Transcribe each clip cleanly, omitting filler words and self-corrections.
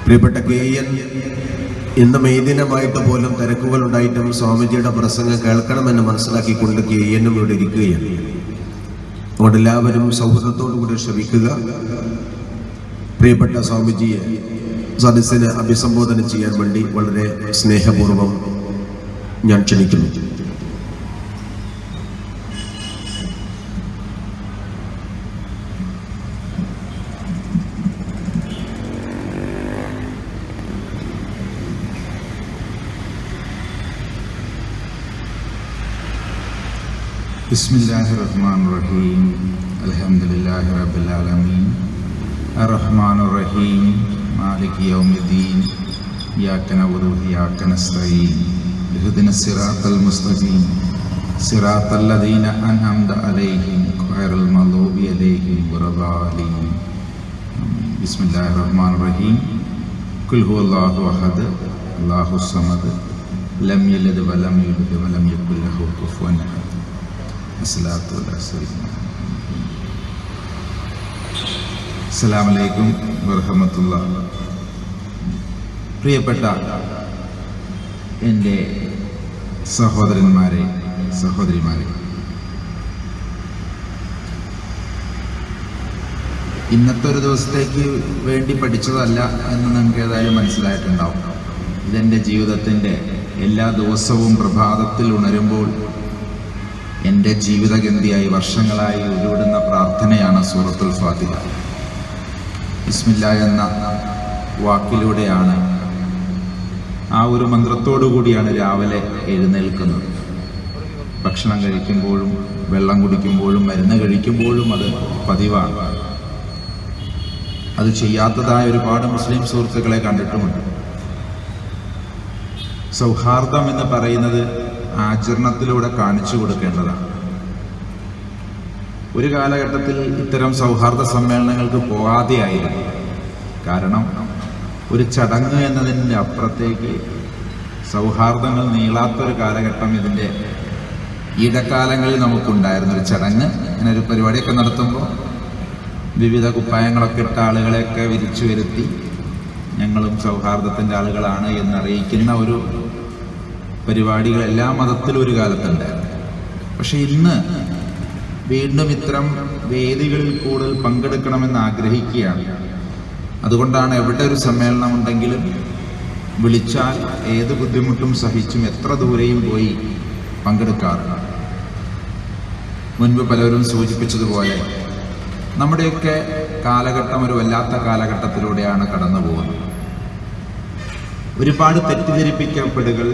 പ്രിയപ്പെട്ട KN, ഇന്ന് മെയ്ദിനമായിട്ട് പോലും തിരക്കുകൾ ഉണ്ടായിട്ടും സ്വാമിജിയുടെ പ്രസംഗം കേൾക്കണമെന്ന് മനസ്സിലാക്കിക്കൊണ്ട് KN ഇവിടെ ഇരിക്കുകയാണ്. അതുകൊണ്ട് എല്ലാവരും സൗഹൃദത്തോടു കൂടി ശ്രമിക്കുക. പ്രിയപ്പെട്ട സ്വാമിജിയെ സദസ്സിനെ അഭിസംബോധന ചെയ്യാൻ വേണ്ടി വളരെ സ്നേഹപൂർവ്വം ഞാൻ ക്ഷണിക്കുന്നു. ബിസ്മില്ലാഹിർറഹ്മാനിർറഹീം. അൽഹംദുലില്ലാഹി റബ്ബിൽ ആലമീൻ. അർറഹ്മാനിർറഹീം. മാലികി യൗമിദ്ദീൻ. ഇയ്യാക നഅ്ബുദു വഇയ്യാക നസ്തഈൻ. ഇഹ്ദിനസ് സിറാത്തൽ മുസ്തഖീം. സിറാത്തൽ ലദീന അൻഅംത അലൈഹിം ഗൈറൽ മഗ്ദൂബി അലൈഹിം വലദ്ദാലീൻ. ബിസ്മില്ലാഹിർറഹ്മാനിർറഹീം. ഖുൽ ഹുവല്ലാഹു അഹദ് അല്ലാഹുസ് സമദ് ലം യലിദ് വലം യൂലദ് വലം യകുൽ ലഹു കുഫുവൻ അഹദ്. അസ്സലാമു അലൈക്കും വറഹ്മത്തുള്ളാഹി. പ്രിയപ്പെട്ട എൻ്റെ സഹോദരന്മാരെ, സഹോദരിമാരെ, ഇന്നത്തെ ഒരു ദിവസത്തേക്ക് വേണ്ടി പഠിച്ചതല്ല എന്ന് നിങ്ങൾക്ക് ഏതായാലും മനസ്സിലായിട്ടുണ്ടാവും. ഇതെൻ്റെ ജീവിതത്തിൻ്റെ എല്ലാ ദിവസവും പ്രഭാതത്തിൽ ഉണരുമ്പോൾ എൻ്റെ ജീവിതഗന്ധിയായി വർഷങ്ങളായി ഉരുവിടുന്ന പ്രാർത്ഥനയാണ് സൂറത്തുൽ ഫാത്തിഹ. ബിസ്മില്ലാ എന്ന വാക്കിലൂടെയാണ്, ആ ഒരു മന്ത്രത്തോടു കൂടിയാണ് രാവിലെ എഴുന്നേൽക്കുന്നത്. ഭക്ഷണം കഴിക്കുമ്പോഴും വെള്ളം കുടിക്കുമ്പോഴും മരുന്ന് കഴിക്കുമ്പോഴും അത് പതിവാണ്. അത് ചെയ്യാത്തതായ ഒരുപാട് മുസ്ലിം സുഹൃത്തുക്കളെ കണ്ടിട്ടുമുണ്ട്. സൗഹാർദ്ദം എന്ന് പറയുന്നത് ആചരണത്തിലൂടെ കാണിച്ചു കൊടുക്കേണ്ടതാണ്. ഒരു കാലഘട്ടത്തിൽ ഇത്തരം സൗഹാർദ്ദ സമ്മേളനങ്ങൾക്ക് പോകാതെയായിരുന്നു. കാരണം ഒരു ചടങ്ങ് എന്നതിൻ്റെ അപ്പുറത്തേക്ക് സൗഹാർദ്ദങ്ങൾ നീളാത്തൊരു കാലഘട്ടം ഇതിൻ്റെ ഇടക്കാലങ്ങളിൽ നമുക്കുണ്ടായിരുന്നു. ഒരു ചടങ്ങ്, ഇങ്ങനെ ഒരു പരിപാടിയൊക്കെ നടത്തുമ്പോൾ വിവിധ കുപ്പായങ്ങളൊക്കെ ഇട്ട ആളുകളെയൊക്കെ വിരിച്ചു വരുത്തി ഞങ്ങളും സൗഹാർദ്ദത്തിൻ്റെ ആളുകളാണ് എന്നറിയിക്കുന്ന ഒരു പരിപാടികൾ എല്ലാ മതത്തിലും ഒരു കാലത്തുണ്ടായിരുന്നു. പക്ഷെ ഇന്ന് വീണ്ടും ഇത്തരം വേദികളിൽ കൂടുതൽ പങ്കെടുക്കണമെന്ന് ആഗ്രഹിക്കുകയാണ്. അതുകൊണ്ടാണ് എവിടെ ഒരു സമ്മേളനം ഉണ്ടെങ്കിലും വിളിച്ചാൽ ഏത് ബുദ്ധിമുട്ടും സഹിച്ചും എത്ര ദൂരെയും പോയി പങ്കെടുക്കാറുണ്ട്. മുൻപ് പലരും സൂചിപ്പിച്ചതുപോലെ നമ്മുടെയൊക്കെ കാലഘട്ടം ഒരു വല്ലാത്ത കാലഘട്ടത്തിലൂടെയാണ് കടന്നു പോകുന്നത്. ഒരുപാട് തെറ്റിദ്ധരിപ്പിക്കപ്പെടുകൾ,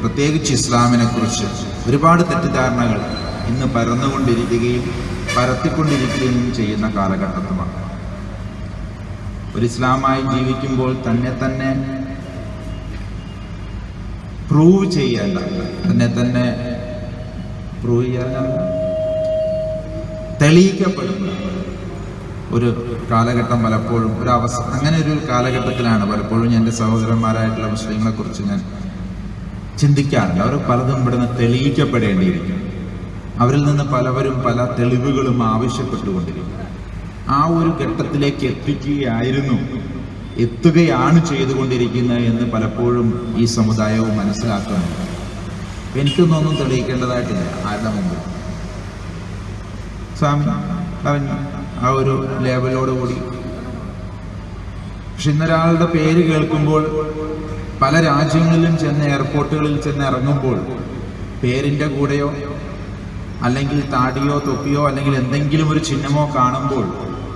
പ്രത്യേകിച്ച് ഇസ്ലാമിനെ കുറിച്ച് ഒരുപാട് തെറ്റിദ്ധാരണകൾ ഇന്ന് പരന്നുകൊണ്ടിരിക്കുകയും പരത്തിക്കൊണ്ടിരിക്കുകയും ചെയ്യുന്ന കാലഘട്ടത്തുമാണ്. ഒരു ഇസ്ലാമായി ജീവിക്കുമ്പോൾ തന്നെ പ്രൂവ് ചെയ്യേണ്ട, തന്നെ പ്രൂവ് ചെയ്യാൻ തെളിയിക്കപ്പെടുന്ന ഒരു കാലഘട്ടം പലപ്പോഴും അങ്ങനെ ഒരു കാലഘട്ടത്തിലാണ് പലപ്പോഴും എൻ്റെ സഹോദരന്മാരായിട്ടുള്ള മുസ്ലിങ്ങളെ കുറിച്ച് ഞാൻ ചിന്തിക്കാറുണ്ട്. അവർ പലതും ഇവിടുന്ന് തെളിയിക്കപ്പെടേണ്ടിയിരിക്കും. അവരിൽ നിന്ന് പലവരും പല തെളിവുകളും ആവശ്യപ്പെട്ടുകൊണ്ടിരിക്കും. ആ ഒരു ഘട്ടത്തിലേക്ക് എത്തുകയാണ് ചെയ്തുകൊണ്ടിരിക്കുന്നത് എന്ന് പലപ്പോഴും ഈ സമുദായവും മനസ്സിലാക്കുന്നുണ്ട്. എനിക്കൊന്നും തെളിയിക്കേണ്ടതായിട്ടില്ല ആരുടെ മുമ്പ്. സ്വാമി പറഞ്ഞു ആ ഒരു ലേബലോടുകൂടി. പക്ഷെ ഇന്നൊരാളുടെ പേര് കേൾക്കുമ്പോൾ പല രാജ്യങ്ങളിലും ചെന്ന് എയർപോർട്ടുകളിൽ ചെന്ന് ഇറങ്ങുമ്പോൾ പേരിൻ്റെ കൂടെയോ അല്ലെങ്കിൽ താടിയോ തൊപ്പിയോ അല്ലെങ്കിൽ എന്തെങ്കിലും ഒരു ചിഹ്നമോ കാണുമ്പോൾ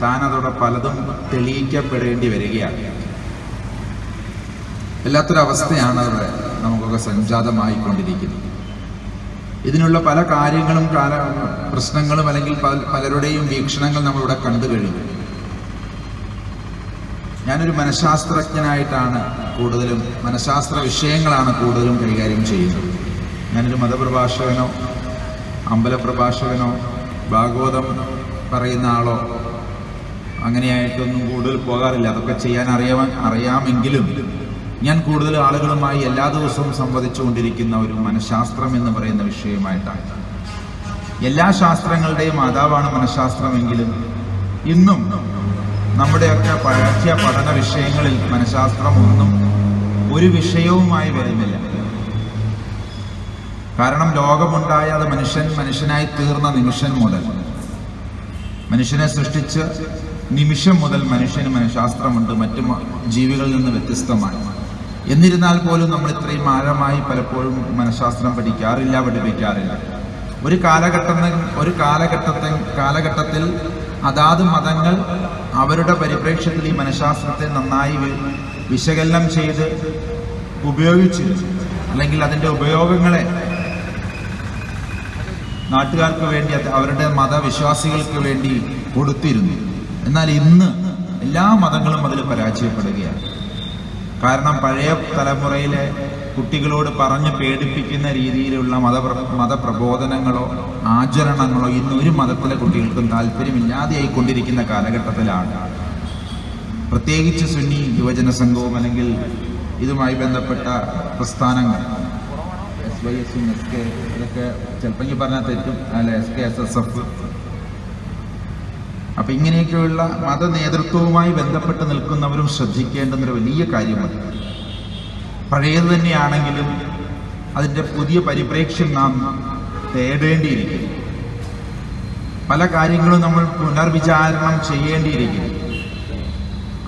താൻ അതോടെ പലതും തെളിയിക്കപ്പെടേണ്ടി വരികയാണ്. വല്ലാത്തൊരവസ്ഥയാണ് അവിടെ നമുക്കൊക്കെ സംജാതമായിക്കൊണ്ടിരിക്കുന്നത്. ഇതിനുള്ള പല കാര്യങ്ങളും പ്രശ്നങ്ങളും അല്ലെങ്കിൽ പലരുടെയും വീക്ഷണങ്ങൾ നമ്മളിവിടെ കണ്ടു കഴിഞ്ഞു. ഞാനൊരു മനഃശാസ്ത്രജ്ഞനായിട്ടാണ് കൂടുതലും, മനഃശാസ്ത്ര വിഷയങ്ങളാണ് കൂടുതലും കൈകാര്യം ചെയ്യുന്നത്. ഞാനൊരു മതപ്രഭാഷകനോ അമ്പലപ്രഭാഷകനോ ഭാഗവതം പറയുന്ന ആളോ അങ്ങനെയായിട്ടൊന്നും കൂടുതൽ പോകാറില്ല. അതൊക്കെ ചെയ്യാൻ അറിയാമെങ്കിലും ഞാൻ കൂടുതൽ ആളുകളുമായി എല്ലാ ദിവസവും സംവദിച്ചുകൊണ്ടിരിക്കുന്ന ഒരു മനഃശാസ്ത്രം എന്ന് പറയുന്ന വിഷയമായിട്ടാണ്. എല്ലാ ശാസ്ത്രങ്ങളുടെയും മാതാവാണ് മനഃശാസ്ത്രമെങ്കിലും ഇന്നും നമ്മുടെയൊക്കെ പാഠ്യ പഠന വിഷയങ്ങളിൽ മനഃശാസ്ത്രം ഒന്നും ഒരു വിഷയവുമായി വരുന്നില്ല. കാരണം ലോകമുണ്ടായ അത് മനുഷ്യനായി തീർന്ന നിമിഷം മുതൽ, മനുഷ്യനെ സൃഷ്ടിച്ച നിമിഷം മുതൽ മനുഷ്യന് മനഃശാസ്ത്രമുണ്ട്, മറ്റു ജീവികളിൽ നിന്ന് വ്യത്യസ്തമായി. എന്നിരുന്നാൽ പോലും നമ്മൾ ഇത്രയും ആഴമായി പലപ്പോഴും മനഃശാസ്ത്രം പഠിപ്പിക്കാറില്ല. ഒരു കാലഘട്ടത്തിൽ അതാത് മതങ്ങൾ അവരുടെ പരിപ്രേക്ഷ്യത്തിൽ ഈ മനഃശാസ്ത്രത്തെ നന്നായി വിശകലനം ചെയ്ത് ഉപയോഗിച്ച്, അല്ലെങ്കിൽ അതിൻ്റെ ഉപയോഗങ്ങളെ നാട്ടുകാർക്ക് വേണ്ടി, അവരുടെ മതവിശ്വാസികൾക്ക് വേണ്ടി കൊടുത്തിരുന്നു. എന്നാൽ ഇന്ന് എല്ലാ മതങ്ങളും അതിൽ പരാജയപ്പെടുകയാണ്. കാരണം പഴയ തലമുറയിലെ കുട്ടികളോട് പറഞ്ഞ് പേടിപ്പിക്കുന്ന രീതിയിലുള്ള മതപ്രബോധനങ്ങളോ ആചരണങ്ങളോ ഇന്ന് ഒരു മതത്തിലെ കുട്ടികൾക്കും താല്പര്യമില്ലാതെയായിക്കൊണ്ടിരിക്കുന്ന കാലഘട്ടത്തിലാണ്. പ്രത്യേകിച്ച് സുന്നി യുവജന സംഘവും അല്ലെങ്കിൽ ഇതുമായി ബന്ധപ്പെട്ട പ്രസ്ഥാനങ്ങൾ, SYS, SK, ഇതൊക്കെ ചിലപ്പോൾ പറഞ്ഞാൽ തെറ്റും, അല്ല SK, SSF. അപ്പം ഇങ്ങനെയൊക്കെയുള്ള മത നേതൃത്വവുമായി ബന്ധപ്പെട്ട് നിൽക്കുന്നവരും ശ്രദ്ധിക്കേണ്ടുന്നൊരു വലിയ കാര്യമാണ്. പഴയത് തന്നെയാണെങ്കിലും അതിൻ്റെ പുതിയ പരിപ്രേക്ഷ്യം നാം തേടേണ്ടിയിരിക്കും. പല കാര്യങ്ങളും നമ്മൾ പുനർവിചാരണം ചെയ്യേണ്ടിയിരിക്കും.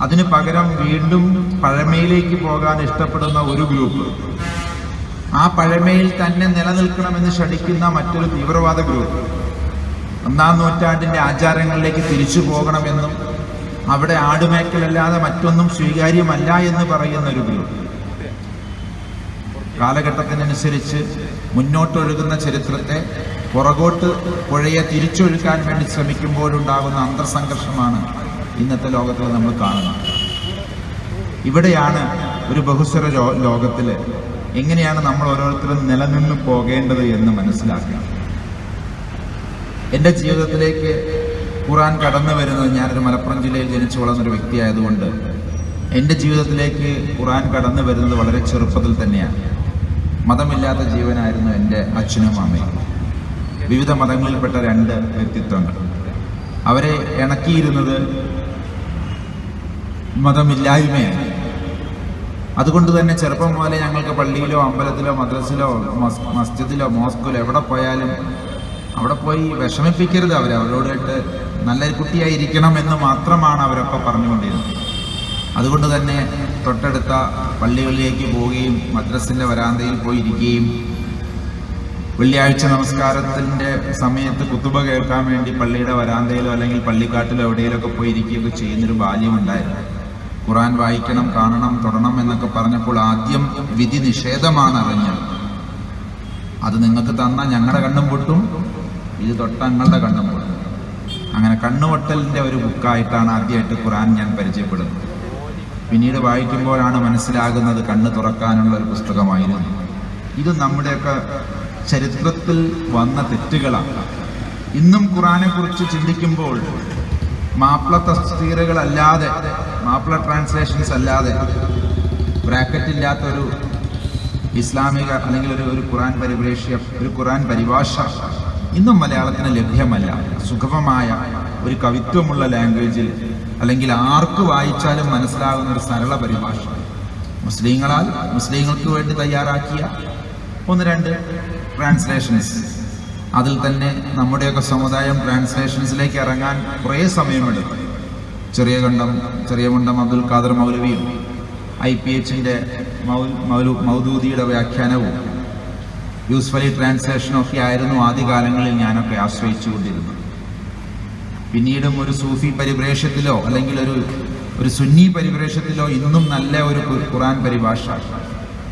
അതിന് പകരം വീണ്ടും പഴമയിലേക്ക് പോകാൻ ഇഷ്ടപ്പെടുന്ന ഒരു ഗ്രൂപ്പ്, ആ പഴമയിൽ തന്നെ നിലനിൽക്കണമെന്ന് ശഠിക്കുന്ന മറ്റൊരു തീവ്രവാദ ഗ്രൂപ്പ്, 1-ാം നൂറ്റാണ്ടിൻ്റെ ആചാരങ്ങളിലേക്ക് തിരിച്ചു പോകണമെന്നും അവിടെ ആടുമേക്കലല്ലാതെ മറ്റൊന്നും സ്വീകാര്യമല്ല എന്ന് പറയുന്ന ഒരു ഗ്രൂപ്പ്, കാലഘട്ടത്തിനനുസരിച്ച് മുന്നോട്ടൊഴുകുന്ന ചരിത്രത്തെ പുറകോട്ട് പുഴയെ തിരിച്ചൊഴുക്കാൻ വേണ്ടി ശ്രമിക്കുമ്പോഴുണ്ടാകുന്ന അന്തർസംഘർഷമാണ് ഇന്നത്തെ ലോകത്തിൽ നമ്മൾ കാണുന്നത്. ഇവിടെയാണ് ഒരു ബഹുസ്വര ലോകത്തിൽ എങ്ങനെയാണ് നമ്മൾ ഓരോരുത്തരും നിലനിന്ന് പോകേണ്ടത് എന്ന് മനസ്സിലാക്കുക. എൻ്റെ ജീവിതത്തിലേക്ക് ഖുർആൻ കടന്നു വരുന്നത്, ഞാനൊരു മലപ്പുറം ജില്ലയിൽ ജനിച്ചു വളർന്നൊരു വ്യക്തിയായതുകൊണ്ട് എൻ്റെ ജീവിതത്തിലേക്ക് ഖുർആൻ കടന്നു വരുന്നത് വളരെ ചെറുപ്പത്തിൽ തന്നെയാണ്. മതമില്ലാത്ത ജീവനായിരുന്നു എൻ്റെ അച്ഛനും അമ്മയും. വിവിധ മതങ്ങളിൽപ്പെട്ട 2 വ്യക്തിത്വങ്ങൾ. അവരെ ഇണക്കിയിരുന്നത് മതമില്ലായ്മയാണ്. അതുകൊണ്ട് തന്നെ ചെറുപ്പം മുതലേ ഞങ്ങൾക്ക് പള്ളിയിലോ അമ്പലത്തിലോ മദ്രസിലോ മസ്ജിദിലോ മോസ്കിലോ എവിടെ പോയാലും അവിടെ പോയി വിഷമിപ്പിക്കരുത് അവരോടായിട്ട് നല്ലൊരു കുട്ടിയായിരിക്കണം എന്ന് മാത്രമാണ് അവരൊക്കെ പറഞ്ഞുകൊണ്ടിരുന്നത്. അതുകൊണ്ട് തന്നെ തൊട്ടടുത്ത പള്ളികളിലേക്ക് പോവുകയും മദ്രസിൻ്റെ വരാന്തയിൽ പോയി ഇരിക്കുകയും വെള്ളിയാഴ്ച നമസ്കാരത്തിൻ്റെ സമയത്ത് കുത്തുബ കേൾക്കാൻ വേണ്ടി പള്ളിയുടെ വരാന്തയിലോ അല്ലെങ്കിൽ പള്ളിക്കാട്ടിലോ എവിടെയെങ്കിലുമൊക്കെ പോയി ഇരിക്കുകയൊക്കെ ചെയ്യുന്നൊരു ബാല്യമുണ്ടായിരുന്നു. ഖുർആൻ വായിക്കണം, കാണണം, തൊടണം എന്നൊക്കെ പറഞ്ഞപ്പോൾ ആദ്യം വിധി നിഷേധമാണ് അറിഞ്ഞത്. അത് നിങ്ങൾക്ക് തന്നാൽ ഞങ്ങളുടെ കണ്ണും പൊട്ടും, ഇത് തൊട്ട ഞങ്ങളുടെ കണ്ണും പൊട്ടും. അങ്ങനെ കണ്ണുപൊട്ടലിൻ്റെ ഒരു ബുക്കായിട്ടാണ് ആദ്യമായിട്ട് ഖുർആൻ ഞാൻ പരിചയപ്പെടുന്നത്. പിന്നീട് വായിക്കുമ്പോഴാണ് മനസ്സിലാകുന്നത് കണ്ണ് തുറക്കാനുള്ള ഒരു പുസ്തകമായിരുന്നു. ഇത് നമ്മുടെയൊക്കെ ചരിത്രത്തിൽ വന്ന തെറ്റുകളാണ്. ഇന്നും ഖുർആനെ കുറിച്ച് ചിന്തിക്കുമ്പോൾ മാപ്പിള തഫ്സീറുകളല്ലാതെ, മാപ്പിള ട്രാൻസ്ലേഷൻസ് അല്ലാതെ, ബ്രാക്കറ്റില്ലാത്തൊരു ഇസ്ലാമിക അല്ലെങ്കിൽ ഒരു ഖുർആൻ പരിഭാഷ്യം, ഒരു ഖുർആൻ പരിഭാഷ ഇന്നും മലയാളത്തിന് ലഭ്യമല്ല. സുഗമമായ ഒരു കവിത്വമുള്ള ലാംഗ്വേജിൽ, അല്ലെങ്കിൽ ആർക്ക് വായിച്ചാലും മനസ്സിലാകുന്ന ഒരു സരള പരിഭാഷ മുസ്ലിങ്ങൾക്ക് വേണ്ടി തയ്യാറാക്കിയ 1-2 ട്രാൻസ്ലേഷൻസ്. അതിൽ തന്നെ നമ്മുടെയൊക്കെ സമുദായം ട്രാൻസ്ലേഷൻസിലേക്ക് ഇറങ്ങാൻ കുറേ സമയമെടുക്കും. ചെറിയ മുണ്ടം അബ്ദുൽ ഖാദർ മൗലവിയും IPHൻ്റെ മൗദൂദിയുടെ വ്യാഖ്യാനവും യൂസുഫ് അലി ട്രാൻസ്ലേഷനൊക്കെ ആയിരുന്നു ആദ്യകാലങ്ങളിൽ ഞാനൊക്കെ ആശ്രയിച്ചുകൊണ്ടിരുന്നത്. പിന്നീടും ഒരു സൂഫി പരിപ്രേക്ഷ്യത്തിലോ അല്ലെങ്കിൽ ഒരു സുന്നി പരിപ്രേക്ഷ്യത്തിലോ ഇന്നും നല്ല ഒരു ഖുർആൻ പരിഭാഷ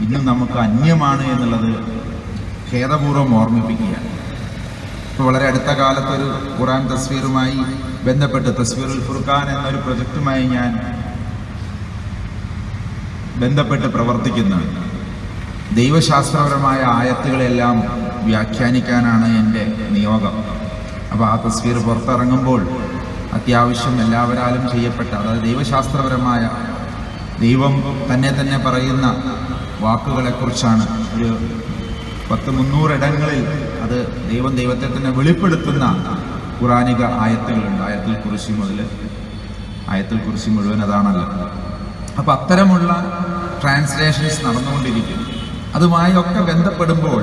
ഇന്നും നമുക്ക് അന്യമാണ് എന്നുള്ളത് ഖേദപൂർവ്വം ഓർമ്മിപ്പിക്കുകയാണ്. ഇപ്പോൾ വളരെ അടുത്ത കാലത്തൊരു ഖുർആൻ തസ്വീറുമായി ബന്ധപ്പെട്ട് തസ്വീറുൽ ഫുർഖാൻ എന്നൊരു പ്രൊജക്റ്റുമായി ഞാൻ ബന്ധപ്പെട്ട് പ്രവർത്തിക്കുന്നത്. ദൈവശാസ്ത്രപരമായ ആയത്തുകളെല്ലാം വ്യാഖ്യാനിക്കാനാണ് എൻ്റെ നിയോഗം. അപ്പോൾ ആ തസ്വീർ പുറത്തിറങ്ങുമ്പോൾ അത്യാവശ്യം എല്ലാവരാലും ചെയ്യപ്പെട്ട, അതായത് ദൈവശാസ്ത്രപരമായ ദൈവം തന്നെ പറയുന്ന വാക്കുകളെക്കുറിച്ചാണ്. ഒരു 100-300 ഇടങ്ങളിൽ അത് ദൈവത്തെ തന്നെ വെളിപ്പെടുത്തുന്ന ഖുറാനിക ആയത്തുകളുണ്ട്. ആയത്തുൽ കുർസി മുതൽ ആയത്തുൽ കുർസി മുഴുവൻ അതാണല്ലോ. അപ്പം അത്തരമുള്ള ട്രാൻസ്ലേഷൻസ് നടന്നുകൊണ്ടിരിക്കും. അതുമായി ഒക്കെ ബന്ധപ്പെടുമ്പോൾ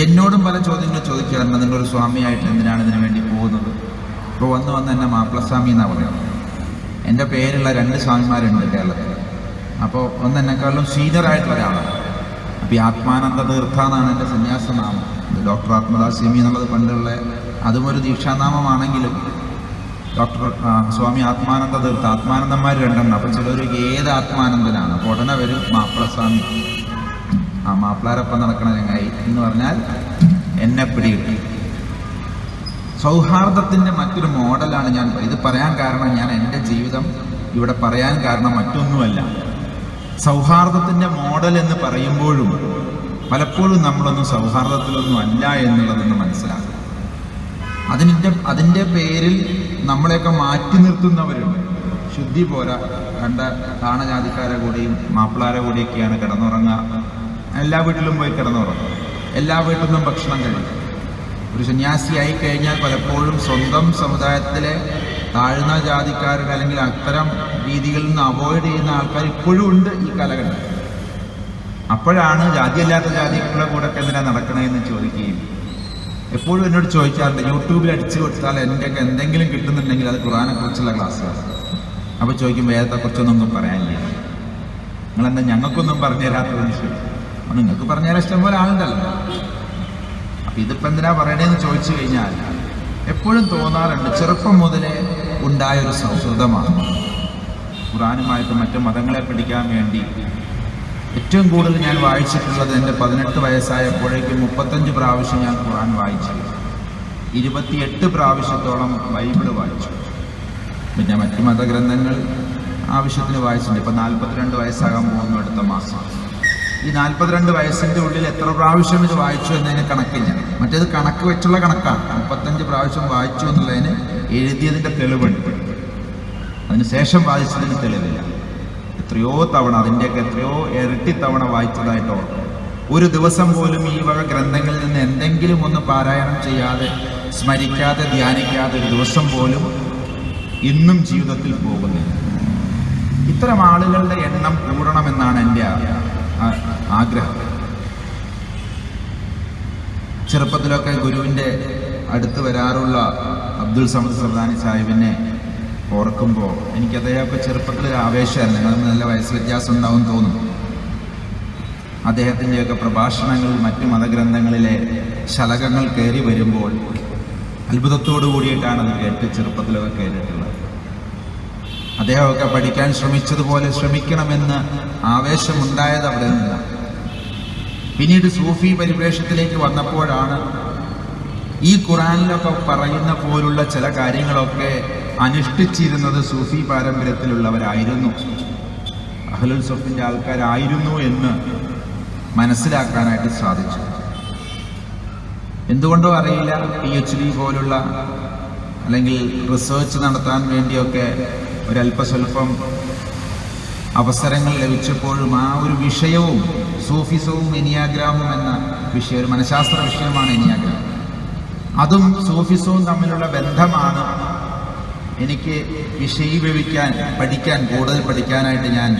എന്നോടും പല ചോദ്യങ്ങൾ ചോദിക്കാറുണ്ട്. നിങ്ങളൊരു സ്വാമിയായിട്ട് എന്തിനാണ് ഇതിനു വേണ്ടി പോകുന്നത്? ഇപ്പോൾ വന്ന് എന്നെ മാപ്പിളസ്വാമി എന്നാണ് പറയുന്നത്. എൻ്റെ പേരുള്ള 2 സ്വാമിമാരുണ്ട് കേരളത്തിൽ. അപ്പോൾ ഒന്ന് എന്നെക്കാളും സീനിയറായിട്ടുള്ള ഒരാളാണ്. അപ്പോൾ ഈ ആത്മാനന്ദ തീർത്ഥ എന്നാണ് എൻ്റെ സന്യാസനാമം. ഡോക്ടർ ആത്മദാസ്യമി എന്നുള്ളത് പണ്ടുള്ള അതും ഒരു ദീക്ഷാനാമമാണെങ്കിലും സ്വാമി ആത്മാനന്ദ തീർത്ഥ, ആത്മാനന്ദന്മാർ 2 എണ്ണം. അപ്പോൾ ചിലർക്ക് ഏത് ആത്മാനന്ദനാണ്? അപ്പോൾ ഉടനെ വരും മാപ്പിളസ്വാമി, മാപ്പിളാരൊപ്പം നടക്കണ ചങ്ങായി എന്ന് പറഞ്ഞാൽ എന്നെ പിടികിട്ടി. സൗഹാർദ്ദത്തിൻ്റെ മറ്റൊരു മോഡലാണ് ഞാൻ ഇത് പറയാൻ കാരണം, ഞാൻ എൻ്റെ ജീവിതം ഇവിടെ പറയാൻ കാരണം മറ്റൊന്നുമല്ല. സൗഹാർദ്ദത്തിൻ്റെ മോഡൽ എന്ന് പറയുമ്പോഴും പലപ്പോഴും നമ്മളൊന്നും സൗഹാർദ്ദത്തിലൊന്നും അല്ല എന്നുള്ളതൊന്ന് മനസ്സിലാക്കും. അതിൻ്റെ പേരിൽ നമ്മളെയൊക്കെ മാറ്റി നിർത്തുന്നവരുണ്ട്. ശുദ്ധി പോരാ, കണ്ട താണജാതിക്കാരെ കൂടെയും മാപ്പിളാരെ കൂടെയൊക്കെയാണ് കിടന്നുറങ്ങുക. എല്ലാ വീട്ടിലും പോയി കിടന്നുറങ്ങും, എല്ലാ വീട്ടിൽ നിന്നും ഭക്ഷണം കഴിക്കും. ഒരു സന്യാസിയായി കഴിഞ്ഞാൽ പലപ്പോഴും സ്വന്തം സമുദായത്തിലെ താഴ്ന്ന ജാതിക്കാരുടെ അല്ലെങ്കിൽ അത്തരം രീതികളിൽ നിന്ന് അവോയ്ഡ് ചെയ്യുന്ന ആൾക്കാർ ഇപ്പോഴും ഉണ്ട് ഈ കാലഘട്ടത്തിൽ. അപ്പോഴാണ് ജാതിയല്ലാത്ത ജാതികളുടെ കൂടെ ഒക്കെ എന്തിനാണ് നടക്കണമെന്ന് ചോദിക്കുകയും എപ്പോഴും എന്നോട് ചോദിക്കാറുണ്ട്. യൂട്യൂബിൽ അടിച്ചു കൊടുത്താൽ എൻ്റെയൊക്കെ എന്തെങ്കിലും കിട്ടുന്നുണ്ടെങ്കിൽ അത് ഖുർആനെക്കുറിച്ചുള്ള ക്ലാസ്സാണ്. അപ്പോൾ ചോദിക്കും വേദത്തെക്കുറിച്ചൊന്നും പറയാനില്ല, നിങ്ങളെന്താ ഞങ്ങൾക്കൊന്നും പറഞ്ഞു തരാത്തതെന്ന് ചോദിക്കും. അപ്പോൾ നിങ്ങൾക്ക് പറഞ്ഞു തരാൻ ഇഷ്ടംപോലെ ആളുണ്ടല്ലോ. അപ്പം ഇതിപ്പോൾ എന്തിനാ പറയണേന്ന് ചോദിച്ചു കഴിഞ്ഞാൽ എപ്പോഴും തോന്നാറുണ്ട്, ചെറുപ്പം മുതലേ ഉണ്ടായൊരു സൗഹൃദമാണ് ഖുർആനുമായിട്ട്. മറ്റു മതങ്ങളെ പഠിക്കാൻ വേണ്ടി ഏറ്റവും കൂടുതൽ ഞാൻ വായിച്ചിട്ടുള്ളത് എൻ്റെ 18 വയസ്സായപ്പോഴേക്കും 35 പ്രാവശ്യം ഞാൻ ഖുർആൻ വായിച്ചു. 28 പ്രാവശ്യത്തോളം ബൈബിള് വായിച്ചു. പിന്നെ മറ്റു മതഗ്രന്ഥങ്ങൾ ആവശ്യത്തിന് വായിച്ചിട്ടുണ്ട്. ഇപ്പം 42 വയസ്സാകാൻ പോകുന്നു അടുത്ത മാസം. ഈ 42 വയസ്സിൻ്റെ ഉള്ളിൽ എത്ര പ്രാവശ്യം ഇത് വായിച്ചു എന്നതിന് കണക്കില്ല. മറ്റേത് കണക്ക് വെച്ചുള്ള കണക്കാണ്. 35 പ്രാവശ്യം വായിച്ചു എന്നുള്ളതിന് എഴുതിയതിൻ്റെ തെളിവുണ്ട്, അതിനുശേഷം വായിച്ചതിന് തെളിവില്ല. എത്രയോ തവണ, അതിൻ്റെയൊക്കെ എത്രയോ ഇരട്ടി തവണ വായിച്ചതായിട്ട് ഓർക്കും. ഒരു ദിവസം പോലും ഈ വക ഗ്രന്ഥങ്ങളിൽ നിന്ന് എന്തെങ്കിലും ഒന്ന് പാരായണം ചെയ്യാതെ, സ്മരിക്കാതെ, ധ്യാനിക്കാതെ ഒരു ദിവസം പോലും ഇന്നും ജീവിതത്തിൽ പോകുന്നില്ല. ഇത്തരം ആളുകളുടെ എണ്ണം കൂടണമെന്നാണ് എൻ്റെ ആഗ്രഹം. ചെറുപ്പത്തിലൊക്കെ ഗുരുവിൻ്റെ അടുത്ത് വരാറുള്ള അബ്ദുൽ സമദ് സർദാനി സാഹിബിനെ ഓർക്കുമ്പോൾ എനിക്ക് അദ്ദേഹമൊക്കെ ചെറുപ്പത്തിലൊരു ആവേശമായിരുന്നു. ഞങ്ങൾ നല്ല വയസ്സ് വ്യത്യാസം ഉണ്ടാവും തോന്നും. അദ്ദേഹത്തിൻ്റെയൊക്കെ പ്രഭാഷണങ്ങൾ മറ്റു മതഗ്രന്ഥങ്ങളിലെ ശലകങ്ങൾ കയറി വരുമ്പോൾ അത്ഭുതത്തോടു കൂടിയിട്ടാണ് അത് കേട്ട് ചെറുപ്പത്തിലൊക്കെ കേട്ടിട്ടുള്ളത്. അദ്ദേഹമൊക്കെ പഠിക്കാൻ ശ്രമിച്ചതുപോലെ ശ്രമിക്കണമെന്ന് ആവേശമുണ്ടായത് അവിടെ നിന്നാണ്. പിന്നീട് സൂഫി പരിവേഷത്തിലേക്ക് വന്നപ്പോഴാണ് ഈ ഖുറാനിലൊക്കെ പറയുന്ന പോലുള്ള ചില കാര്യങ്ങളൊക്കെ അനുഷ്ഠിച്ചിരുന്നത് സൂഫി പാരമ്പര്യത്തിലുള്ളവരായിരുന്നു, അഹ്ലുൽ സുഫിൻ്റെ ആൾക്കാരായിരുന്നു എന്ന് മനസ്സിലാക്കാനായിട്ട് സാധിച്ചു. എന്തുകൊണ്ടോ അറിയില്ല, PhD പോലുള്ള അല്ലെങ്കിൽ റിസർച്ച് നടത്താൻ വേണ്ടിയൊക്കെ ഒരല്പസ്വല്പം അവസരങ്ങൾ ലഭിച്ചപ്പോഴും ആ ഒരു വിഷയവും സൂഫിസവും എനിയാഗ്രാമും എന്ന വിഷയം, ഒരു മനഃശാസ്ത്ര വിഷയമാണ് എനിയാഗ്രാം. അതും സൂഫിസവും തമ്മിലുള്ള ബന്ധമാണ് എനിക്ക് വിഷയീഭവിക്കാൻ, കൂടുതൽ പഠിക്കാനായിട്ട് ഞാൻ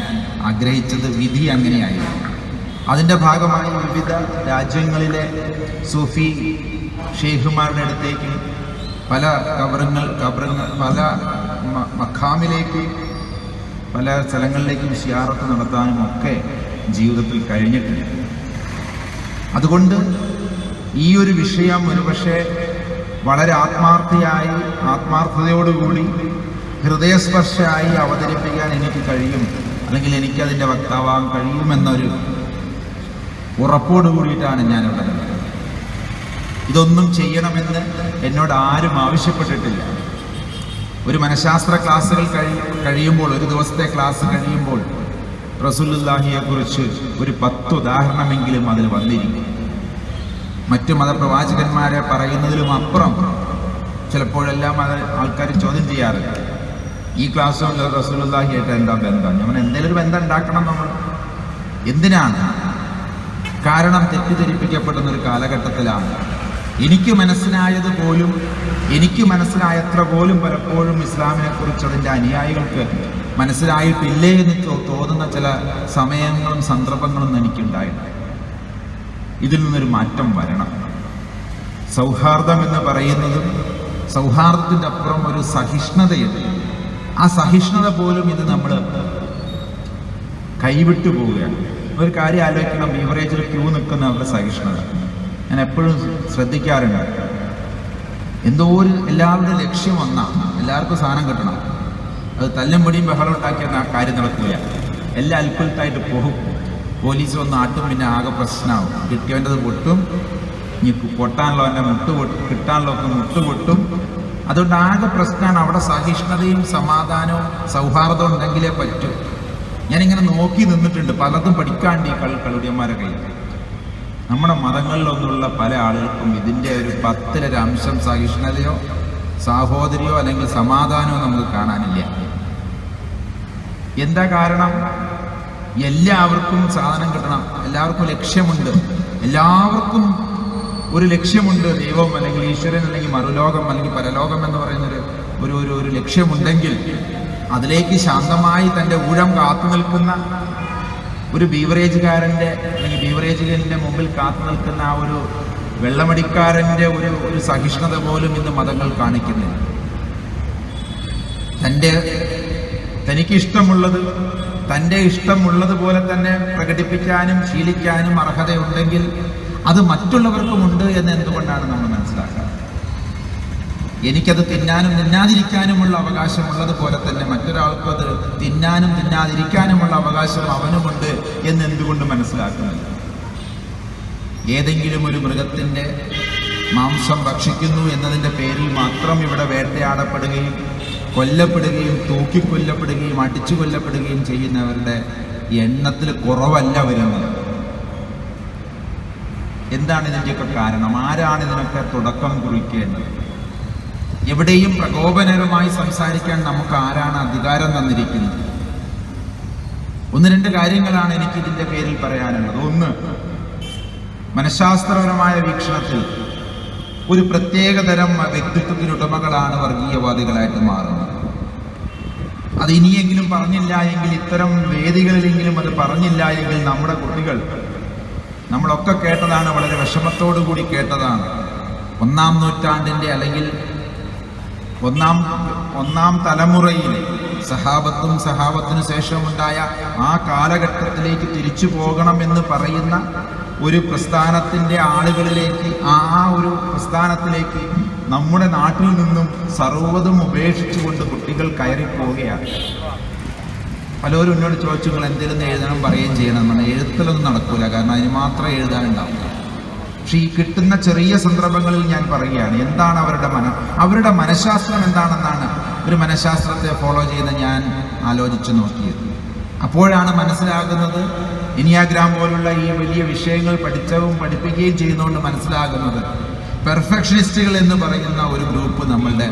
ആഗ്രഹിച്ചത്. വിധി അങ്ങനെയായിരുന്നു. അതിൻ്റെ ഭാഗമായി വിവിധ രാജ്യങ്ങളിലെ സൂഫി ഷെയ്ഖുമാരുടെ അടുത്തേക്ക് പല കബറുകൾ പല മഖാമിലേക്ക്, പല സ്ഥലങ്ങളിലേക്കും സിയാറത്ത് നടത്താനും ഒക്കെ ജീവിതത്തിൽ കഴിഞ്ഞിട്ടുണ്ട്. അതുകൊണ്ട് ഈ ഒരു വിഷയം ഒരുപക്ഷെ വളരെ ആത്മാർത്ഥതയോടുകൂടി ഹൃദയസ്പർശമായി അവതരിപ്പിക്കാൻ എനിക്ക് കഴിയും, അല്ലെങ്കിൽ എനിക്കതിൻ്റെ വക്താവാൻ കഴിയുമെന്നൊരു ഉറപ്പോട് കൂടിയിട്ടാണ് ഞാനിവിടെ നിൽക്കുന്നത്. ഇതൊന്നും ചെയ്യണമെന്ന് എന്നോട് ആരും ആവശ്യപ്പെട്ടിട്ടില്ല. ഒരു മനഃശാസ്ത്ര ക്ലാസ്സുകൾ കഴിയുമ്പോൾ, ഒരു ദിവസത്തെ ക്ലാസ് കഴിയുമ്പോൾ റസൂലുള്ളാഹിയെക്കുറിച്ച് ഒരു 10 ഉദാഹരണമെങ്കിലും അതിൽ വന്നിരിക്കും. മറ്റു മതപ്രവാചകന്മാരെ പറയുന്നതിലും അപ്പുറം ചിലപ്പോഴെല്ലാം അത് ആൾക്കാർ ചോദ്യം ചെയ്യാറില്ല. ഈ ക്ലാസ്സും റസൂലുള്ളാഹിയായിട്ട് എന്താ ബന്ധം? ഞാൻ എന്തെങ്കിലും ഒരു ബന്ധം ഉണ്ടാക്കണം നമ്മൾ. എന്തിനാണ്? കാരണം തെറ്റിദ്ധരിപ്പിക്കപ്പെടുന്ന ഒരു കാലഘട്ടത്തിലാണ്. എനിക്ക് മനസ്സിലായത് പോലും എനിക്ക് മനസ്സിലായത്ര പോലും പലപ്പോഴും ഇസ്ലാമിനെ കുറിച്ച് അതിൻ്റെ അനുയായികൾക്ക് മനസ്സിലായിട്ടില്ലേ എന്ന് തോന്നുന്ന ചില സമയങ്ങളും സന്ദർഭങ്ങളും എനിക്കുണ്ടായിട്ടുണ്ട്. ഇതിൽ നിന്നൊരു മാറ്റം വരണം. സൗഹാർദ്ദം എന്ന് പറയുന്നതും സൗഹാർദ്ദത്തിൻ്റെ അപ്പുറം ഒരു സഹിഷ്ണുതയുണ്ട്. ആ സഹിഷ്ണുത പോലും ഇത് നമ്മൾ കൈവിട്ടു പോവുകയാണ്. ഒരു കാര്യം ആലോചിക്കണം, ബീവറേജിൽ ക്യൂ നിൽക്കുന്നവരുടെ സഹിഷ്ണുത ഞാൻ എപ്പോഴും ശ്രദ്ധിക്കാറുണ്ട്. എന്തോ ഒരു എല്ലാവരുടെ ലക്ഷ്യം ഒന്നാണ്, എല്ലാവർക്കും സാധനം കിട്ടണം. അത് തല്ലും പൊടിയും ബഹളം ഉണ്ടാക്കിയ കാര്യം നടക്കില്ല. എല്ലാം അൽക്കുലത്തായിട്ട് പോകും. പോലീസ് വന്ന് ആട്ടും, പിന്നെ ആകെ പ്രശ്നമാവും. കിട്ടിയവൻ്റെത് പൊട്ടും, ഇനി പൊട്ടാനുള്ളവൻ്റെ കിട്ടാനുള്ളവർക്ക് മുട്ട് പൊട്ടും. അതുകൊണ്ട് ആകെ പ്രശ്നമാണ്. അവിടെ സഹിഷ്ണുതയും സമാധാനവും സൗഹാർദ്ദവും ഉണ്ടെങ്കിലേ പറ്റൂ. ഞാനിങ്ങനെ നോക്കി നിന്നിട്ടുണ്ട്, പലതും പഠിക്കാണ്ട് ഈ കളുടിയന്മാരെ കയ്യിൽ. നമ്മുടെ മതങ്ങളിലൊന്നുള്ള പല ആളുകൾക്കും ഇതിൻ്റെ ഒരു 10-ൽ അംശം സഹിഷ്ണുതയോ സാഹോദര്യമോ അല്ലെങ്കിൽ സമാധാനമോ നമുക്ക് കാണാനില്ല. എന്താ കാരണം? എല്ലാവർക്കും സാധനം കിട്ടണം, എല്ലാവർക്കും ലക്ഷ്യമുണ്ട്, എല്ലാവർക്കും ഒരു ലക്ഷ്യമുണ്ട്. ദൈവം അല്ലെങ്കിൽ ഈശ്വരൻ അല്ലെങ്കിൽ മറുലോകം അല്ലെങ്കിൽ പരലോകം എന്ന് പറയുന്നൊരു ഒരു ലക്ഷ്യമുണ്ടെങ്കിൽ അതിലേക്ക് ശാന്തമായി തൻ്റെ ഊഴം കാത്തു നിൽക്കുന്ന ഒരു ബീവറേജുകാരൻ്റെ അല്ലെങ്കിൽ ബീവറേജുകാരൻ്റെ മുമ്പിൽ കാത്തു നിൽക്കുന്ന ആ ഒരു വെള്ളമടിക്കാരൻ്റെ ഒരു സഹിഷ്ണുത പോലും ഇന്ന് മതങ്ങൾ കാണിക്കുന്നില്ല. തനിക്കിഷ്ടമുള്ളത് തൻ്റെ ഇഷ്ടമുള്ളതുപോലെ തന്നെ പ്രകടിപ്പിക്കാനും ശീലിക്കാനും അർഹതയുണ്ടെങ്കിൽ അത് മറ്റുള്ളവർക്കുമുണ്ട് എന്ന് എന്തുകൊണ്ടാണ് നമ്മൾ മനസ്സിലാക്കുക? എനിക്കത് തിന്നാനും തിന്നാതിരിക്കാനുമുള്ള അവകാശമുള്ളതുപോലെ തന്നെ മറ്റൊരാൾക്കും അത് തിന്നാനും തിന്നാതിരിക്കാനുമുള്ള അവകാശം അവനുമുണ്ട് എന്ന് എന്തുകൊണ്ട് മനസ്സിലാക്കുന്നില്ല? ഏതെങ്കിലും ഒരു മൃഗത്തിൻ്റെ മാംസം ഭക്ഷിക്കുന്നു എന്നതിൻ്റെ പേരിൽ മാത്രം ഇവിടെ വേട്ടയാടപ്പെടുകയും കൊല്ലപ്പെടുകയും തൂക്കിക്കൊല്ലപ്പെടുകയും അടിച്ചു കൊല്ലപ്പെടുകയും ചെയ്യുന്നവരുടെ എണ്ണത്തിൽ കുറവല്ല വരുന്നത്. എന്താണ് ഇതിൻ്റെയൊക്കെ കാരണം? ആരാണ് ഇതിനൊക്കെ തുടക്കം കുറിക്കേണ്ടത്? എവിടെയും പ്രകോപനപരമായി സംസാരിക്കാൻ നമുക്ക് ആരാണ് അധികാരം തന്നിരിക്കുന്നത്? 1-2 കാര്യങ്ങളാണ് എനിക്ക് ഇതിൻ്റെ പേരിൽ പറയാനുള്ളത്. ഒന്ന്, മനഃശാസ്ത്രപരമായ വീക്ഷണത്തിൽ ഒരു പ്രത്യേകതരം വ്യക്തിത്വത്തിനുടമകളാണ് വർഗീയവാദികളായിട്ട് മാറുന്നത്. അത് ഇനിയെങ്കിലും പറഞ്ഞില്ല എങ്കിൽ, ഇത്തരം വേദികളിലെങ്കിലും അത് പറഞ്ഞില്ല എങ്കിൽ, നമ്മുടെ കുട്ടികൾ, നമ്മളൊക്കെ കേട്ടതാണ്, വളരെ വിഷമത്തോടു കൂടി കേട്ടതാണ്. 1-ാം നൂറ്റാണ്ടിൻ്റെ അല്ലെങ്കിൽ ഒന്നാം തലമുറയിലെ സഹാബത്തും സഹാബത്തിനു ശേഷമുണ്ടായ ആ കാലഘട്ടത്തിലേക്ക് തിരിച്ചു പോകണമെന്ന് പറയുന്ന ഒരു പ്രസ്ഥാനത്തിൻ്റെ ആളുകളിലേക്ക്, ആ ഒരു പ്രസ്ഥാനത്തിലേക്ക് നമ്മുടെ നാട്ടിൽ നിന്നും സർവ്വതും ഉപേക്ഷിച്ചുകൊണ്ട് കുട്ടികൾ കയറിപ്പോവുകയാണ്. പലരും എന്നോട് ചോദിച്ചു, നിങ്ങൾ എന്തെങ്കിലും എഴുതണം പറയുകയും ചെയ്യണം. എഴുത്തിലൊന്നും നടക്കൂല, കാരണം അതിന് മാത്രമേ എഴുതാനുണ്ടാവും. പക്ഷെ ഈ കിട്ടുന്ന ചെറിയ സന്ദർഭങ്ങളിൽ ഞാൻ പറയുകയാണ്, എന്താണ് അവരുടെ മനഃശാസ്ത്രം എന്താണെന്നാണ് ഒരു മനഃശാസ്ത്രത്തെ ഫോളോ ചെയ്യുന്ന ഞാൻ ആലോചിച്ചു നോക്കിയത്. അപ്പോഴാണ് മനസ്സിലാകുന്നത്, എനിയാഗ്രാം പോലുള്ള ഈ വലിയ വിഷയങ്ങൾ പഠിപ്പിക്കുകയും ചെയ്യുന്നതുകൊണ്ട് മനസ്സിലാകുന്നത്, പെർഫെക്ഷനിസ്റ്റുകൾ എന്ന് പറയുന്ന ഒരു ഗ്രൂപ്പ് നമ്മളുടെ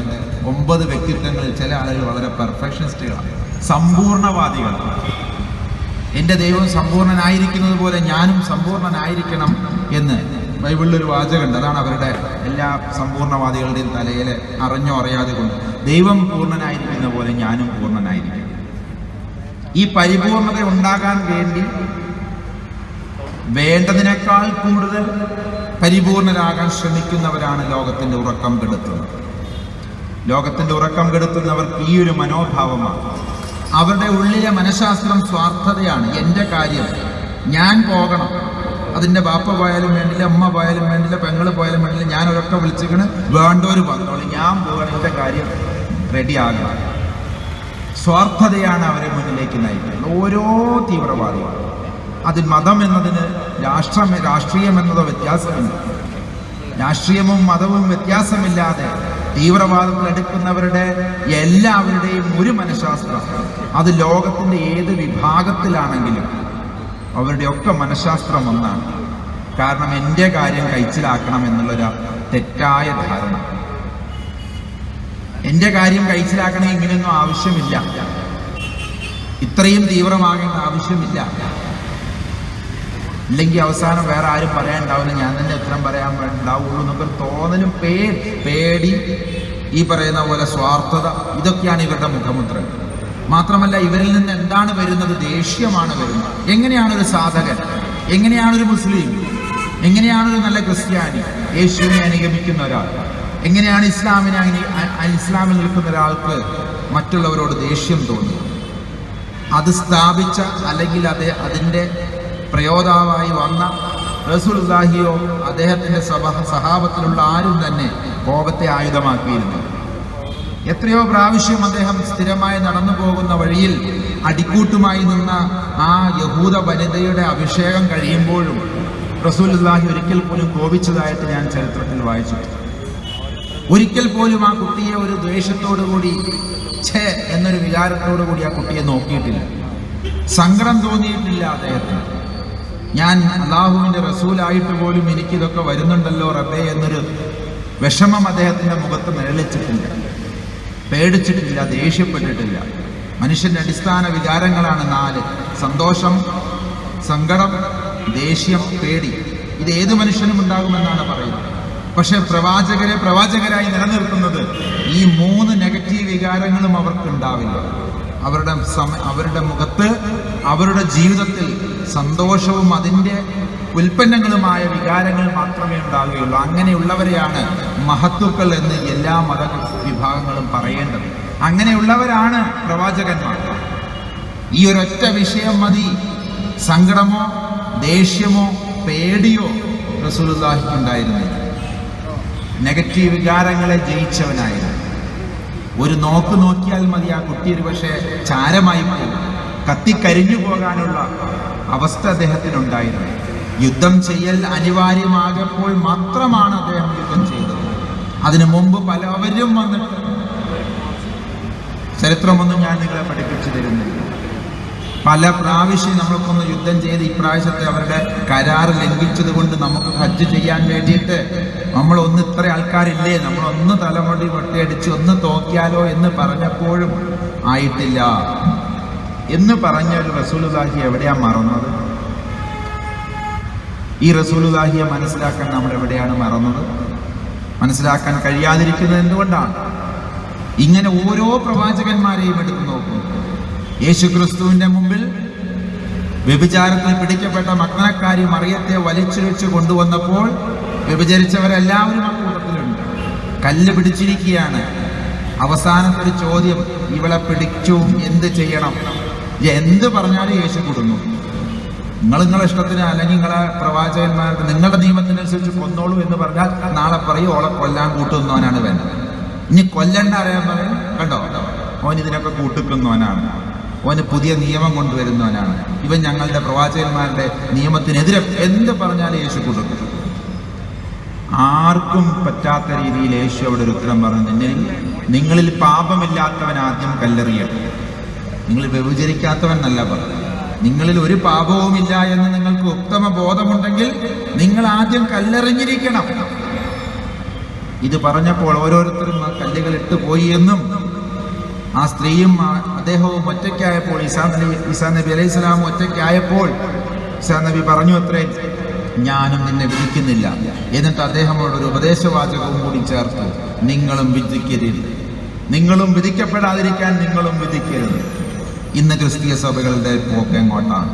9 വ്യക്തിത്വങ്ങളിൽ ചില ആളുകൾ വളരെ പെർഫെക്ഷനിസ്റ്റുകളാണ്, സമ്പൂർണവാദികളാണ്. എൻ്റെ ദൈവം സമ്പൂർണനായിരിക്കുന്നത് പോലെ ഞാനും സമ്പൂർണനായിരിക്കണം എന്ന് ബൈബിളിലൊരു വാചകമുണ്ട്. അതാണ് അവരുടെ എല്ലാ സമ്പൂർണവാദികളുടെയും തലയിൽ അറിഞ്ഞോ അറിയാതെ കൊണ്ട്, ദൈവം പൂർണ്ണനായിരിക്കുന്ന പോലെ ഞാനും പൂർണ്ണനായിരിക്കണം. ഈ പരിപൂർണത ഉണ്ടാകാൻ വേണ്ടി വേണ്ടതിനേക്കാൾ കൂടുതൽ പരിപൂർണരാകാൻ ശ്രമിക്കുന്നവരാണ് ലോകത്തിൻ്റെ ഉറക്കം കെടുത്തുന്നത്. ലോകത്തിൻ്റെ ഉറക്കം കെടുത്തുന്നവർക്ക് ഈ ഒരു മനോഭാവമാണ്. അവരുടെ ഉള്ളിലെ മനഃശാസ്ത്രം സ്വാർത്ഥതയാണ്. എൻ്റെ കാര്യം ഞാൻ പോകണം, അതിൻ്റെ ബാപ്പ പോയാലും വേണ്ടില്ല, അമ്മ പോയാലും വേണ്ടില്ല, പെങ്ങൾ പോയാലും വേണ്ടില്ല, ഞാൻ ഒരൊക്കെ വിളിച്ചിക്കണ്, വേണ്ടവർ പറഞ്ഞോളൂ, ഞാൻ പോകണം, എൻ്റെ കാര്യം റെഡിയാകണം. സ്വാർത്ഥതയാണ് അവരെ മുന്നിലേക്ക് നയിക്കുന്നത് ഓരോ തീവ്രവാദികളും. അതിൽ മതം എന്നതിന് രാഷ്ട്രീയം എന്നതോ വ്യത്യാസമില്ല. രാഷ്ട്രീയവും മതവും വ്യത്യാസമില്ലാതെ തീവ്രവാദത്തിൽ എടുക്കുന്നവരുടെ എല്ലാവരുടെയും ഒരു മനഃശാസ്ത്രം, അത് ലോകത്തിൻ്റെ ഏത് വിഭാഗത്തിലാണെങ്കിലും അവരുടെയൊക്കെ മനഃശാസ്ത്രം ഒന്നാണ്. കാരണം എൻ്റെ കാര്യം കഴിച്ചിലാക്കണം എന്നുള്ളൊരു തെറ്റായ ധാരണ. എൻ്റെ കാര്യം കഴിച്ചിലാക്കണം ഇങ്ങനെയൊന്നും ആവശ്യമില്ല, ഇത്രയും തീവ്രമാകേണ്ട ആവശ്യമില്ല. ഇല്ലെങ്കിൽ അവസാനം വേറെ ആരും പറയാനുണ്ടാവില്ല, ഞാൻ തന്നെ ഉത്തരം പറയാൻ ഉണ്ടാവുള്ളൂ എന്നൊക്കെ തോന്നലും പേടി, ഈ പറയുന്ന പോലെ സ്വാർത്ഥത, ഇതൊക്കെയാണ് ഇവരുടെ മുഖമുദ്രകൾ. മാത്രമല്ല ഇവരിൽ നിന്ന് എന്താണ് വരുന്നത്? ദേഷ്യമാണ് വരുന്നത്. എങ്ങനെയാണൊരു സാധകൻ, എങ്ങനെയാണൊരു മുസ്ലിം, എങ്ങനെയാണൊരു നല്ല ക്രിസ്ത്യാനി യേശുവിനെ അനുഗമിക്കുന്ന ഒരാൾ, എങ്ങനെയാണ് ഇസ്ലാമിൽ നിൽക്കുന്ന ഒരാൾക്ക് മറ്റുള്ളവരോട് ദേഷ്യം തോന്നുക? അത് സ്ഥാപിച്ച അല്ലെങ്കിൽ അതിൻ്റെ പ്രയോക്താവായി വന്ന റസൂലുള്ളാഹിയോ അദ്ദേഹത്തിൻ്റെ സഹാബത്തിലുള്ള ആരും തന്നെ കോപത്തെ ആയുധമാക്കിയിരുന്നു. എത്രയോ പ്രാവശ്യം അദ്ദേഹം സ്ഥിരമായി നടന്നു പോകുന്ന വഴിയിൽ അടിക്കൂട്ടുമായി നിന്ന ആ യഹൂദ വനിതയുടെ അഭിഷേകം കഴിയുമ്പോഴും റസൂലുള്ളാഹി ഒരിക്കൽ പോലും കോപിച്ചതായിട്ട് ഞാൻ ചരിത്രത്തിൽ വായിച്ചിട്ടുണ്ട്. ഒരിക്കൽ പോലും ആ കുട്ടിയെ ഒരു ദ്വേഷത്തോടു കൂടി ഛേ എന്നൊരു വികാരത്തോടു കൂടി ആ കുട്ടിയെ നോക്കിയിട്ടില്ല. സങ്കടം തോന്നിയിട്ടില്ല അദ്ദേഹത്തിന്. ഞാൻ അല്ലാഹുവിൻ്റെ റസൂലായിട്ട് പോലും എനിക്കിതൊക്കെ വരുന്നുണ്ടല്ലോ റബ്ബേ എന്നൊരു വിഷമം അദ്ദേഹത്തിൻ്റെ മുഖത്ത് നിഴലിച്ചിട്ടില്ല, പേടിച്ചിട്ടില്ല, ദേഷ്യപ്പെട്ടിട്ടില്ല. മനുഷ്യൻ്റെ അടിസ്ഥാന വികാരങ്ങളാണ് 4: സന്തോഷം, സങ്കടം, ദേഷ്യം, പേടി. ഇത് ഏത് മനുഷ്യനും ഉണ്ടാകുമെന്നാണ് പറയുന്നത്. പക്ഷെ പ്രവാചകരായി നിലനിർത്തുന്നത് ഈ 3 നെഗറ്റീവ് വികാരങ്ങളും അവർക്ക് ഉണ്ടാവില്ല. അവരുടെ മുഖത്ത്, അവരുടെ ജീവിതത്തിൽ സന്തോഷവും അതിൻ്റെ ഉൽപ്പന്നങ്ങളുമായ വികാരങ്ങൾ മാത്രമേ ഉണ്ടാവുകയുള്ളൂ. അങ്ങനെയുള്ളവരെയാണ് മഹത്തുക്കൾ എന്ന് എല്ലാ വിഭാഗങ്ങളും പറയേണ്ടത്. അങ്ങനെയുള്ളവരാണ് പ്രവാചകന്മാർ. ഈ ഒരൊറ്റ വിഷയം മതി, സങ്കടമോ ദേഷ്യമോ പേടിയോ റസൂലുള്ളാഹിക്ക് ഉണ്ടായിരുന്നില്ല. നെഗറ്റീവ് വികാരങ്ങളെ ജയിച്ചവനായിരുന്നു. ഒരു നോക്കിയാൽ മതി ആ കുട്ടി ഒരു പക്ഷേ ചാരമായി പോകും, കത്തിക്കരിഞ്ഞു പോകാനുള്ള അവസ്ഥ അദ്ദേഹത്തിനുണ്ടായിരുന്നു. യുദ്ധം ചെയ്യൽ അനിവാര്യമാകപ്പോൾ മാത്രമാണ് അദ്ദേഹം യുദ്ധം ചെയ്തത്. അതിനു മുമ്പ് പലവരും വന്നിട്ട് ചരിത്രമൊന്നും ഞാൻ നിങ്ങളെ പഠിപ്പിച്ചു തരുന്നില്ല. പല പ്രാവശ്യം നമ്മൾക്കൊന്ന് യുദ്ധം ചെയ്ത് ഇപ്രാവശ്യത്തെ അവരുടെ കരാറ് ലംഘിച്ചത് കൊണ്ട് നമുക്ക് ഹജ്ജ് ചെയ്യാൻ വേണ്ടിയിട്ട് നമ്മളൊന്ന് ഇത്ര ആൾക്കാരില്ലേ, നമ്മളൊന്ന് തലമുടി വെട്ടിയടിച്ച് ഒന്ന് തോക്കിയാലോ എന്ന് പറഞ്ഞപ്പോഴും ആയിട്ടില്ല എന്ന് പറഞ്ഞ ഒരു റസൂലുള്ളാഹി എവിടെയാണ് മറന്നത്? ഈ റസൂലുള്ളാഹിയെ മനസ്സിലാക്കാൻ നമ്മൾ എവിടെയാണ് മറന്നത്? മനസ്സിലാക്കാൻ കഴിയാതിരിക്കുന്നത് എന്തുകൊണ്ടാണ്? ഇങ്ങനെ ഓരോ പ്രവാചകന്മാരെയും എടുത്തു നോക്കും. യേശുക്രിസ്തുവിന്റെ മുമ്പിൽ വ്യഭിചാരത്തിൽ പിടിക്കപ്പെട്ട മഗ്നക്കാരി മറിയത്തെ വലിച്ചിഴച്ച് കൊണ്ടുവന്നപ്പോൾ വ്യഭിചരിച്ചവരെല്ലാവരും ആ കൂട്ടത്തിലുണ്ട്. കല്ല് പിടിച്ചിരിക്കുകയാണ്. അവസാനത്തെ ഒരു ചോദ്യം, ഇവളെ പിടിച്ചു എന്ത് ചെയ്യണം? എന്ത് പറഞ്ഞാലും യേശു കൊടുന്നു. നിങ്ങളെ ഇഷ്ടത്തിന് അല്ലെങ്കിൽ നിങ്ങളെ പ്രവാചകന്മാർക്ക് നിങ്ങളുടെ നിയമത്തിനനുസരിച്ച് കൊന്നോളൂ എന്ന് പറഞ്ഞാൽ നാളെ പറയും ഓളെ കൊല്ലാൻ കൂട്ടുന്നവനാണ് വേണ്ടത്. ഇനി കൊല്ലണ്ട അറിയാൻ പറയും, കണ്ടോ ഓൻ ഇതിനൊക്കെ കൂട്ടുക്കുന്നവനാണ്, ഓന് പുതിയ നിയമം കൊണ്ടുവരുന്നവനാണ്, ഇവൻ ഞങ്ങളുടെ പ്രവാചകന്മാരുടെ നിയമത്തിനെതിരെ എന്ത് പറഞ്ഞാലും യേശു കൊടുക്കും. ആർക്കും പറ്റാത്ത രീതിയിൽ യേശു അവിടെ ഒരു ഉത്തരം പറഞ്ഞു, നിങ്ങളിൽ പാപമില്ലാത്തവൻ ആദ്യം കല്ലെറിയട്ടെ. നിങ്ങൾ വ്യഭിചരിക്കാത്തവൻ എന്നല്ല പറഞ്ഞു, നിങ്ങളിൽ ഒരു പാപവുമില്ല എന്ന് നിങ്ങൾക്ക് ഉത്തമ ബോധമുണ്ടെങ്കിൽ നിങ്ങൾ ആദ്യം കല്ലെറിഞ്ഞിരിക്കണം. ഇത് പറഞ്ഞപ്പോൾ ഓരോരുത്തരും ആ കല്ലുകൾ ഇട്ടുപോയി എന്നും ആ സ്ത്രീയും അദ്ദേഹവും ഒറ്റയ്ക്കായപ്പോൾ ഈസാ നബി അലൈഹി സ്വലാം ഒറ്റയ്ക്കായപ്പോൾ ഈസാ നബി പറഞ്ഞു അത്രേ, ഞാനും നിന്നെ വിധിക്കുന്നില്ല. എന്നിട്ട് അദ്ദേഹമോട് ഒരു ഉപദേശവാചകവും കൂടി ചേർത്തു, നിങ്ങളും വിധിക്കരുത്, നിങ്ങളും വിധിക്കപ്പെടാതിരിക്കാൻ നിങ്ങളും വിധിക്കരുത്. ഇന്ന് ക്രിസ്തീയ സഭകളുടെ പോക്ക് എങ്ങോട്ടാണ്?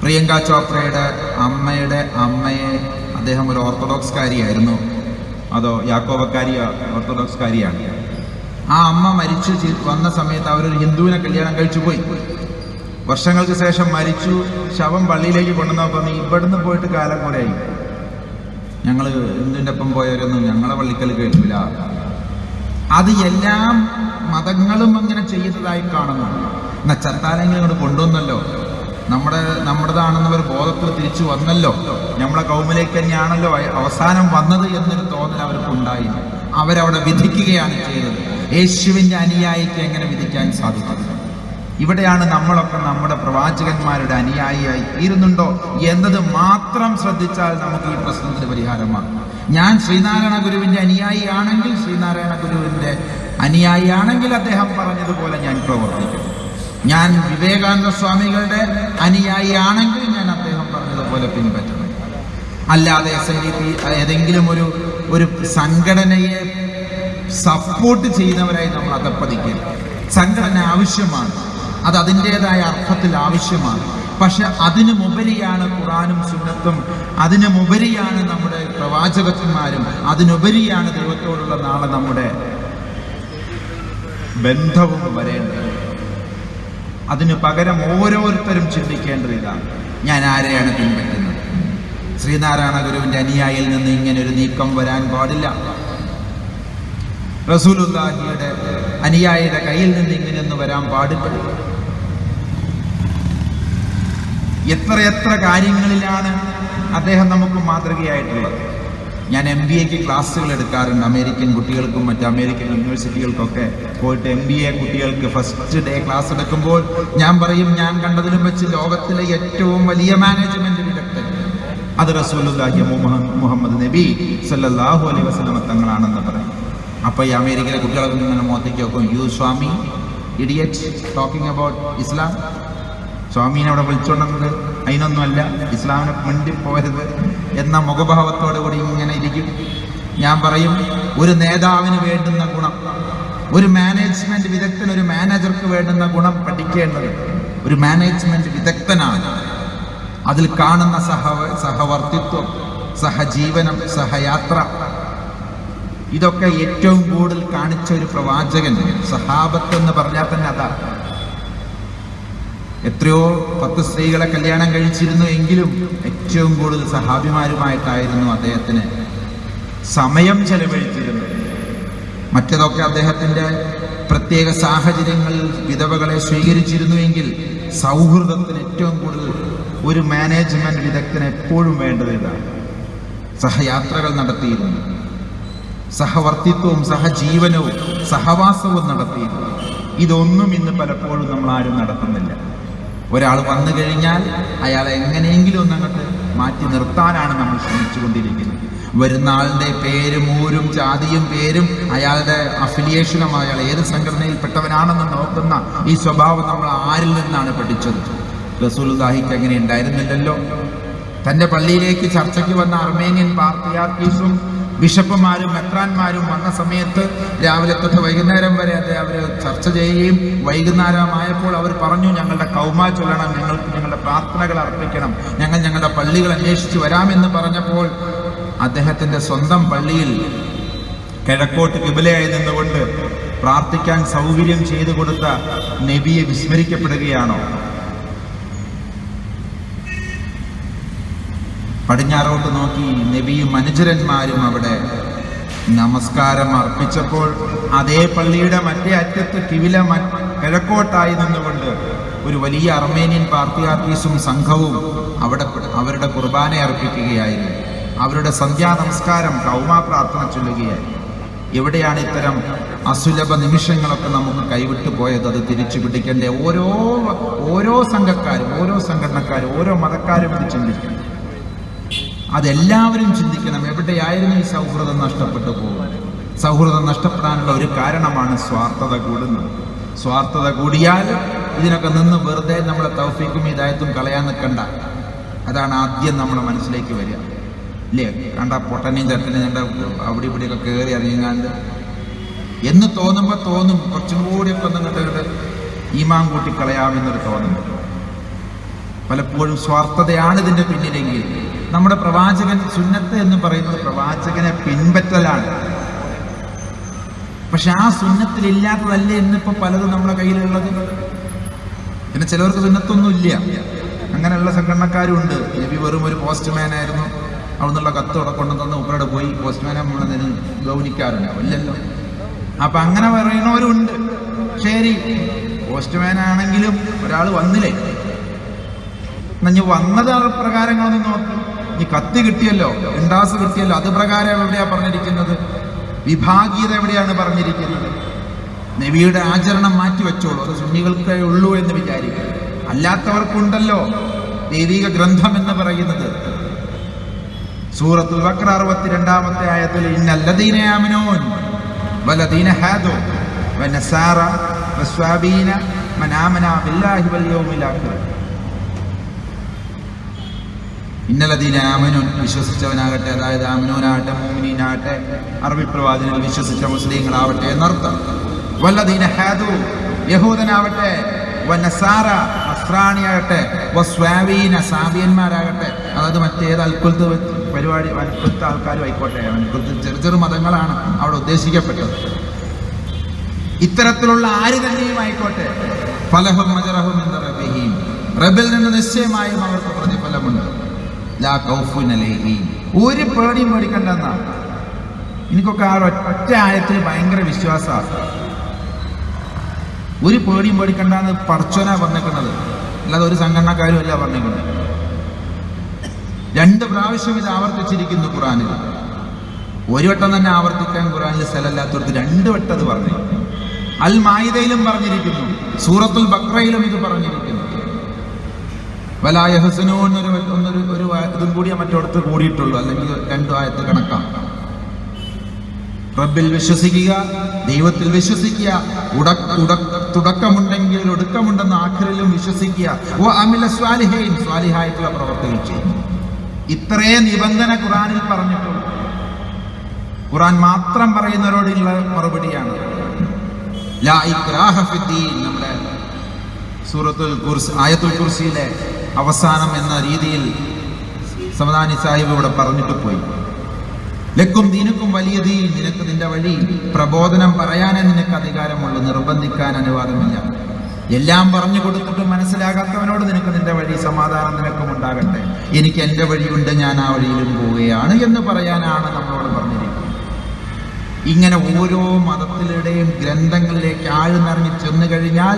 പ്രിയങ്ക ചോപ്രയുടെ അമ്മയുടെ അമ്മയെ അദ്ദേഹം ഒരു ഓർത്തഡോക്സ്കാരിയായിരുന്നു, അതോ യാക്കോബക്കാരി ഓർത്തഡോക്സ്കാരിയാണ്. ആ അമ്മ മരിച്ചു വന്ന സമയത്ത് അവരൊരു ഹിന്ദുവിനെ കല്യാണം കഴിച്ചു പോയി. വർഷങ്ങൾക്ക് ശേഷം മരിച്ചു, ശവം പള്ളിയിലേക്ക് കൊണ്ടുവന്നാൽ പറഞ്ഞു, ഇവിടുന്ന് പോയിട്ട് കാലം കുറയായി, ഞങ്ങൾ ഹിന്ദുവിൻ്റെ ഒപ്പം പോയവരൊന്നും ഞങ്ങളെ പള്ളിക്കൽ കേൾക്കില്ല. അത് എല്ലാം മതങ്ങളും അങ്ങനെ ചെയ്യുന്നതായി കാണുന്നു. എന്നാൽ ചത്താലെങ്കിലും ഇങ്ങോട്ട് കൊണ്ടുവന്നല്ലോ, നമ്മുടേതാണെന്നവർ ബോധത്തിൽ തിരിച്ചു വന്നല്ലോ, നമ്മളെ കൗമിലേക്ക് തന്നെയാണല്ലോ അവസാനം വന്നത് എന്നൊരു തോന്നൽ അവർക്കുണ്ടായി. അവരവിടെ വിധിക്കുകയാണ് ചെയ്തത്. യേശുവിൻ്റെ അനുയായിക്ക് എങ്ങനെ വിധിക്കാൻ സാധിക്കും? ഇവിടെയാണ് നമ്മളൊക്കെ നമ്മുടെ പ്രവാചകന്മാരുടെ അനുയായിയായി തീരുന്നുണ്ടോ എന്നത് മാത്രം ശ്രദ്ധിച്ചാൽ നമുക്ക് ഈ പ്രശ്നത്തിന് പരിഹാരമാകും. ഞാൻ ശ്രീനാരായണ ഗുരുവിൻ്റെ അനുയായിയാണെങ്കിൽ ശ്രീനാരായണ ഗുരുവിൻ്റെ അനുയായിയാണെങ്കിൽ അദ്ദേഹം പറഞ്ഞതുപോലെ ഞാൻ പ്രവർത്തിക്കും. ഞാൻ വിവേകാനന്ദ സ്വാമികളുടെ അനുയായിയാണെങ്കിൽ ഞാൻ അദ്ദേഹം പറഞ്ഞതുപോലെ പോലെ പിൻപറ്റണം. അല്ലാതെ SNDP ഏതെങ്കിലും ഒരു സംഘടനയെ സപ്പോർട്ട് ചെയ്യുന്നവരായി നമ്മൾ അധപ്പതിക്കരുത്. സംഘടന ആവശ്യമാണ്, അത് അതിൻ്റെതായ അർത്ഥത്തിൽ ആവശ്യമാണ്. പക്ഷെ അതിനുമുപരിയാണ് ഖുർആനും സുന്നത്തും, അതിനുമുപരിയാണ് നമ്മുടെ പ്രവാചകന്മാരും, അതിനുപരിയാണ് ദൈവത്തോടുള്ള നാളെ നമ്മുടെ ബന്ധവും വരേണ്ടത്. അതിനു പകരം ഓരോരുത്തരും ചിന്തിക്കേണ്ടത് ഇതാണ്: ഞാൻ ആരെയാണ് പിൻപറ്റുന്നത്? ശ്രീനാരായണ ഗുരുവിന്റെ അനുയായിയിൽ നിന്ന് ഇങ്ങനെ ഒരു നീക്കം വരാൻ പാടില്ല. റസൂലുള്ളാഹിയുടെ അനുയായിയുടെ കയ്യിൽ നിന്ന് ഇങ്ങനെയൊന്നും വരാൻ പാടില്ല. എത്രയെത്ര കാര്യങ്ങളിലാണ് അദ്ദേഹം നമുക്ക് മാതൃകയായിട്ടുള്ളത്. ഞാൻ MBAക്ക് ക്ലാസ്സുകൾ എടുക്കാറുണ്ട്. അമേരിക്കൻ കുട്ടികൾക്കും മറ്റ് അമേരിക്കൻ യൂണിവേഴ്സിറ്റികൾക്കൊക്കെ പോയിട്ട് MBA കുട്ടികൾക്ക് ഫസ്റ്റ് ഡേ ക്ലാസ് എടുക്കുമ്പോൾ ഞാൻ പറയും, ഞാൻ കണ്ടതിലും വെച്ച് ലോകത്തിലെ ഏറ്റവും വലിയ മാനേജ്മെന്റ് വിദഗ്ധൻ അത് റസൂലുള്ളാഹി മുഹമ്മദ് നബി സല്ലല്ലാഹു അലൈഹി വസല്ലം തങ്ങളാണെന്ന് പറയും. അപ്പൊ ഈ അമേരിക്കയിലെ കുട്ടികളൊക്കെ ഇങ്ങനെ മോത്തേക്ക് നോക്കും, you swami idiot talking about Islam. സ്വാമീനെ അവിടെ വിളിച്ചുകൊണ്ടത് അതിനൊന്നുമല്ല, ഇസ്ലാമിനെ മിണ്ടിപ്പോരുത് എന്ന മുഖഭാവത്തോടു കൂടി ഇങ്ങനെ ഇരിക്കും. ഞാൻ പറയും, ഒരു നേതാവിന് വേണ്ടുന്ന ഗുണം, ഒരു മാനേജ്മെന്റ് വിദഗ്ധൻ, ഒരു മാനേജർക്ക് വേണ്ടുന്ന ഗുണം പഠിക്കേണ്ടത് ഒരു മാനേജ്മെന്റ് വിദഗ്ധനാണ്. അതിൽ കാണുന്ന സഹവർത്തിത്വം, സഹജീവനം, സഹയാത്ര, ഇതൊക്കെ ഏറ്റവും കൂടുതൽ കാണിച്ച ഒരു പ്രവാചകൻ സഹാബത്ത് എന്ന് പറഞ്ഞാൽ തന്നെ അതാ. എത്രയോ 10 സ്ത്രീകളെ കല്യാണം കഴിച്ചിരുന്നു എങ്കിലും ഏറ്റവും കൂടുതൽ സഹാബിമാരുമായിട്ടായിരുന്നു അദ്ദേഹത്തിന് സമയം ചെലവഴിച്ചിരുന്നത്. മറ്റതൊക്കെ അദ്ദേഹത്തിൻ്റെ പ്രത്യേക സാഹചര്യങ്ങളിൽ വിധവകളെ സ്വീകരിച്ചിരുന്നുവെങ്കിൽ സൗഹൃദത്തിന് ഏറ്റവും കൂടുതൽ ഒരു മാനേജ്മെന്റ് വിദഗ്ധന് എപ്പോഴും വേണ്ടത് ഇതാണ്. സഹയാത്രകൾ നടത്തിയിരുന്നു, സഹവർത്തിത്വവും സഹജീവനവും സഹവാസവും നടത്തിയിരുന്നു. ഇതൊന്നും ഇന്ന് പലപ്പോഴും നമ്മൾ ആരും നടത്തുന്നില്ല. ഒരാൾ വന്നു കഴിഞ്ഞാൽ അയാളെ എങ്ങനെയെങ്കിലും ഒന്നങ്ങോട്ട് മാറ്റി നിർത്താനാണ് നമ്മൾ ശ്രമിച്ചുകൊണ്ടിരിക്കുന്നത്. വരുന്ന ആളുടെ പേരും ഊരും ജാതിയും പേരും അയാളുടെ അഫിലിയേഷനും അയാൾ ഏത് സംഘടനയിൽപ്പെട്ടവനാണെന്ന് നോക്കുന്ന ഈ സ്വഭാവം നമ്മൾ ആരിൽ നിന്നാണ് പഠിച്ചത്? റസൂലുള്ളാഹിക്ക് അങ്ങനെ ഉണ്ടായിരുന്നില്ലല്ലോ. തൻ്റെ പള്ളിയിലേക്ക് ചർച്ചയ്ക്ക് വന്ന അർമേനിയൻ പാത്രിയാർക്കീസും ബിഷപ്പുമാരും മെത്രാന്മാരും വന്ന സമയത്ത് രാവിലെ തൊട്ട് വൈകുന്നേരം വരെ അവർ ചർച്ച ചെയ്യുകയും വൈകുന്നേരമായപ്പോൾ അവർ പറഞ്ഞു, ഞങ്ങളുടെ കൗമാ ചൊല്ലണം, ഞങ്ങൾക്ക് ഞങ്ങളുടെ പ്രാർത്ഥനകൾ അർപ്പിക്കണം, ഞങ്ങളുടെ പള്ളികൾ അന്വേഷിച്ച് വരാമെന്ന് പറഞ്ഞപ്പോൾ അദ്ദേഹത്തിൻ്റെ സ്വന്തം പള്ളിയിൽ കിഴക്കോട്ട് കിബിലയായി നിന്നുകൊണ്ട് പ്രാർത്ഥിക്കാൻ സൗകര്യം ചെയ്തു കൊടുത്ത നബിയെ വിസ്മരിക്കപ്പെടുകയാണോ? പടിഞ്ഞാറോട്ട് നോക്കി നബിയും അനുചരന്മാരും അവിടെ നമസ്കാരം അർപ്പിച്ചപ്പോൾ അതേ പള്ളിയുടെ മറ്റേ അറ്റത്ത് കിവില കിഴക്കോട്ടായി നിന്നുകൊണ്ട് ഒരു വലിയ അർമേനിയൻ പാർട്ടിയാർക്കീസും സംഘവും അവരുടെ കുർബാന അർപ്പിക്കുകയായിരുന്നു. അവരുടെ സന്ധ്യാ നമസ്കാരം കൗമാ പ്രാർത്ഥന ചൊല്ലുകയായി. എവിടെയാണ് ഇത്തരം അസുലഭ നിമിഷങ്ങളൊക്കെ നമുക്ക് കൈവിട്ടു പോയത്? അത് തിരിച്ചു പിടിക്കേണ്ട ഓരോ സംഘക്കാരും, ഓരോ സംഘടനക്കാരും, ഓരോ മതക്കാരും ഇത് ചിന്തിക്കണം. അതെല്ലാവരും ചിന്തിക്കണം. എവിടെയായിരുന്നു ഈ സൗഹൃദം നഷ്ടപ്പെട്ടു പോകുന്നത്? സൗഹൃദം നഷ്ടപ്പെടാനുള്ള ഒരു കാരണമാണ് സ്വാർത്ഥത കൂടുന്നത്. സ്വാർത്ഥത കൂടിയാൽ ഇതിനൊക്കെ നിന്ന് വെറുതെ നമ്മളെ തൗഫീഖും ഹിദായത്തും കളയാൻ നിൽക്കണ്ട. അതാണ് ആദ്യം നമ്മുടെ മനസ്സിലേക്ക് വരിക, ഇല്ലേ? കണ്ട പൊട്ടനെയും തട്ടനെയും കണ്ട അവിടെ ഇവിടെയൊക്കെ കയറി ഇറങ്ങിങ്ങാണ്ട് എന്ന് തോന്നുമ്പോൾ തോന്നും കുറച്ചും കൂടിയൊക്കെ ഒന്നും കണ്ടിട്ട് ഈമാൻ കൂട്ടി കളയാമെന്നൊരു തോന്നുന്നു. പലപ്പോഴും സ്വാർത്ഥതയാണ് ഇതിൻ്റെ പിന്നിലെങ്കിൽ നമ്മുടെ പ്രവാചകൻ സുന്നത്ത് എന്ന് പറയുന്നത് പ്രവാചകനെ പിൻപറ്റലാണ്. പക്ഷെ ആ സുന്നത്തിലില്ലാത്തതല്ലേ ഇന്നിപ്പോ പലതും നമ്മുടെ കയ്യിലുള്ളത്. പിന്നെ ചിലവർക്ക് സുന്നത്തൊന്നും ഇല്ല, അങ്ങനെയുള്ള സംഘടനക്കാരും ഉണ്ട്. നബി വെറും ഒരു പോസ്റ്റ്മാൻ ആയിരുന്നു, അവിടെ നിന്നുള്ള കത്ത് അവിടെ കൊണ്ടുതന്ന് ഉപ്പയുടെ പോയി പോസ്റ്റ്മാനെ നമ്മളതിന് ഗൗനിക്കാറുണ്ട്, ഇല്ലല്ലോ. അപ്പൊ അങ്ങനെ പറയുന്നവരുണ്ട്. ശരി, പോസ്റ്റ്മാൻ ആണെങ്കിലും ഒരാൾ വന്നില്ലേ, ഇനി വന്നത് പ്രകാരങ്ങളൊന്നും നോക്കി. ഈ കത്ത് കിട്ടിയല്ലോ, ഇൻഡാസ് കിട്ടിയല്ലോ, അത് പ്രകാരം എവിടെയാ പറഞ്ഞിരിക്കുന്നത്? വിഭാഗീയത എവിടെയാണ് പറഞ്ഞിരിക്കുന്നത്? നബിയുടെ ആചരണം മാറ്റിവെച്ചോളൂ, അത് സുന്നികൾക്കേ ഉള്ളൂ എന്ന് വിചാരിക്കും. അല്ലാത്തവർക്കുണ്ടല്ലോ ദൈവിക ഗ്രന്ഥം എന്ന് പറയുന്നത്. സൂറത്തുൽ ബഖറ 62-ാമത്തെ ആയത്തിൽ ഇന്നല്ലദീന യാമനൂൻ വലദീന ഹാദു വനസാറ വസ്വാബീന മൻ ആമന ബില്ലാഹി വൽ യൗമിൽ ആഖിർ. ഇന്നലദീന ആമനൂൻ വിശ്വസിച്ചവനാകട്ടെ, അതായത് ആമനൂനാകട്ടെ, മോമിനീനാകട്ടെ, അറബി പ്രവാചകനിൽ വിശ്വസിച്ച മുസ്ലിങ്ങളാവട്ടെ എന്നർത്ഥം. വല്ലദീന ഹാദു യഹൂദനാവട്ടെ, വനസാറ നസ്രാണിയാകട്ടെ, വസ്വാവീന സാബിയന്മാരാകട്ടെ, അതായത് മറ്റേത് അൽക്കുൽത്ത് പരിപാടി അൽക്കുൽത്ത് ആൾക്കാരും ആയിക്കോട്ടെ, ചെറു ചെറു മതങ്ങളാണ് അവിടെ ഉദ്ദേശിക്കപ്പെട്ടത്. ഇത്തരത്തിലുള്ള ആര് തന്നെയും ആയിക്കോട്ടെ, ഫലഹും അജ്റഹും ഇൻദ റബ്ബിഹിം, റബ്ബിൽ നിന്ന് നിശ്ചയമായും അവർക്ക് പ്രതിഫലമുണ്ട്. ലാ ഖൗഫുൻ അലൈഹിം, ഒരു പേടിയും പേടിക്കണ്ടെന്നാണ്. എനിക്കൊക്കെ ആ ഒറ്റ ആയത്തിൽ ഭയങ്കര വിശ്വാസമാണ്. ഒരു പേടിയും പേടിക്കണ്ടെന്ന് പടച്ചോനാ പറഞ്ഞിരിക്കുന്നത്, അല്ലാതെ ഒരു സംഘടനക്കാരും അല്ല പറഞ്ഞിരിക്കുന്നത്. 2 പ്രാവശ്യം ഇത് ആവർത്തിച്ചിരിക്കുന്നു ഖുറാനിൽ. ഒരു വട്ടം തന്നെ ആവർത്തിക്കാൻ ഖുറാനിൽ സ്ഥലമില്ലാത്തവർക്ക് 2 വട്ടം അത് പറഞ്ഞു. അൽ മായിദയിലും പറഞ്ഞിരിക്കുന്നു, സൂറത്തുൽ ബഖറയിലും ഇത് പറഞ്ഞിരിക്കുന്നു. വലാ യഹ്സനൂൻ ഒരു ഇതും കൂടിയേ മറ്റോടത്ത് കൂടിയിട്ടുള്ളൂ, അല്ലെങ്കിൽ 2 ആയത്ത് കണക്കാം. റബ്ബിൽ വിശ്വസിക്കുക, ദൈവത്തിൽ വിശ്വസിക്കുക, തുടക്കമുണ്ടെങ്കിൽ ഒടുക്കമുണ്ടെന്ന് ആഖിറിലും വിശ്വസിക്കുക. സ്വാലിഹായിട്ടുള്ള പ്രവർത്തികൾ ചെയ്യും. ഇത്രേ നിബന്ധന ഖുറാനിൽ പറഞ്ഞിട്ടുള്ളൂ. ഖുറാൻ മാത്രം പറയുന്നവരോടുള്ള മറുപടിയാണ് ലാ ഇക്രാഹ ഫിദ്ദീൻ. നമ്മുടെ ആയത്തുൽ കുർസിയിലെ അവസാനം എന്ന രീതിയിൽ സമദാനി സാഹിബ് ഇവിടെ പറഞ്ഞിട്ട് പോയി. ലക്കും ദീനുക്കും വലിയ ദീൻ, നിനക്ക് നിന്റെ വഴി, പ്രബോധനം പറയാനേ നിനക്ക് അധികാരമുള്ളൂ, നിർബന്ധിക്കാൻ അനുവാദമില്ല. എല്ലാം പറഞ്ഞു കൊടുത്തിട്ട് മനസ്സിലാകാത്തവനോട് നിനക്ക് നിന്റെ വഴി, സമാധാനം നിനക്കും ഉണ്ടാകട്ടെ, എനിക്ക് എൻ്റെ വഴിയുണ്ട്, ഞാൻ ആ വഴിയിലും പോവുകയാണ് എന്ന് പറയാനാണ് നമ്മളോട് പറഞ്ഞിരിക്കുന്നത്. ഇങ്ങനെ ഓരോ മതത്തിലുടെയും ഗ്രന്ഥങ്ങളിലേക്ക് ആഴ്ന്നിറങ്ങി ചെന്നു കഴിഞ്ഞാൽ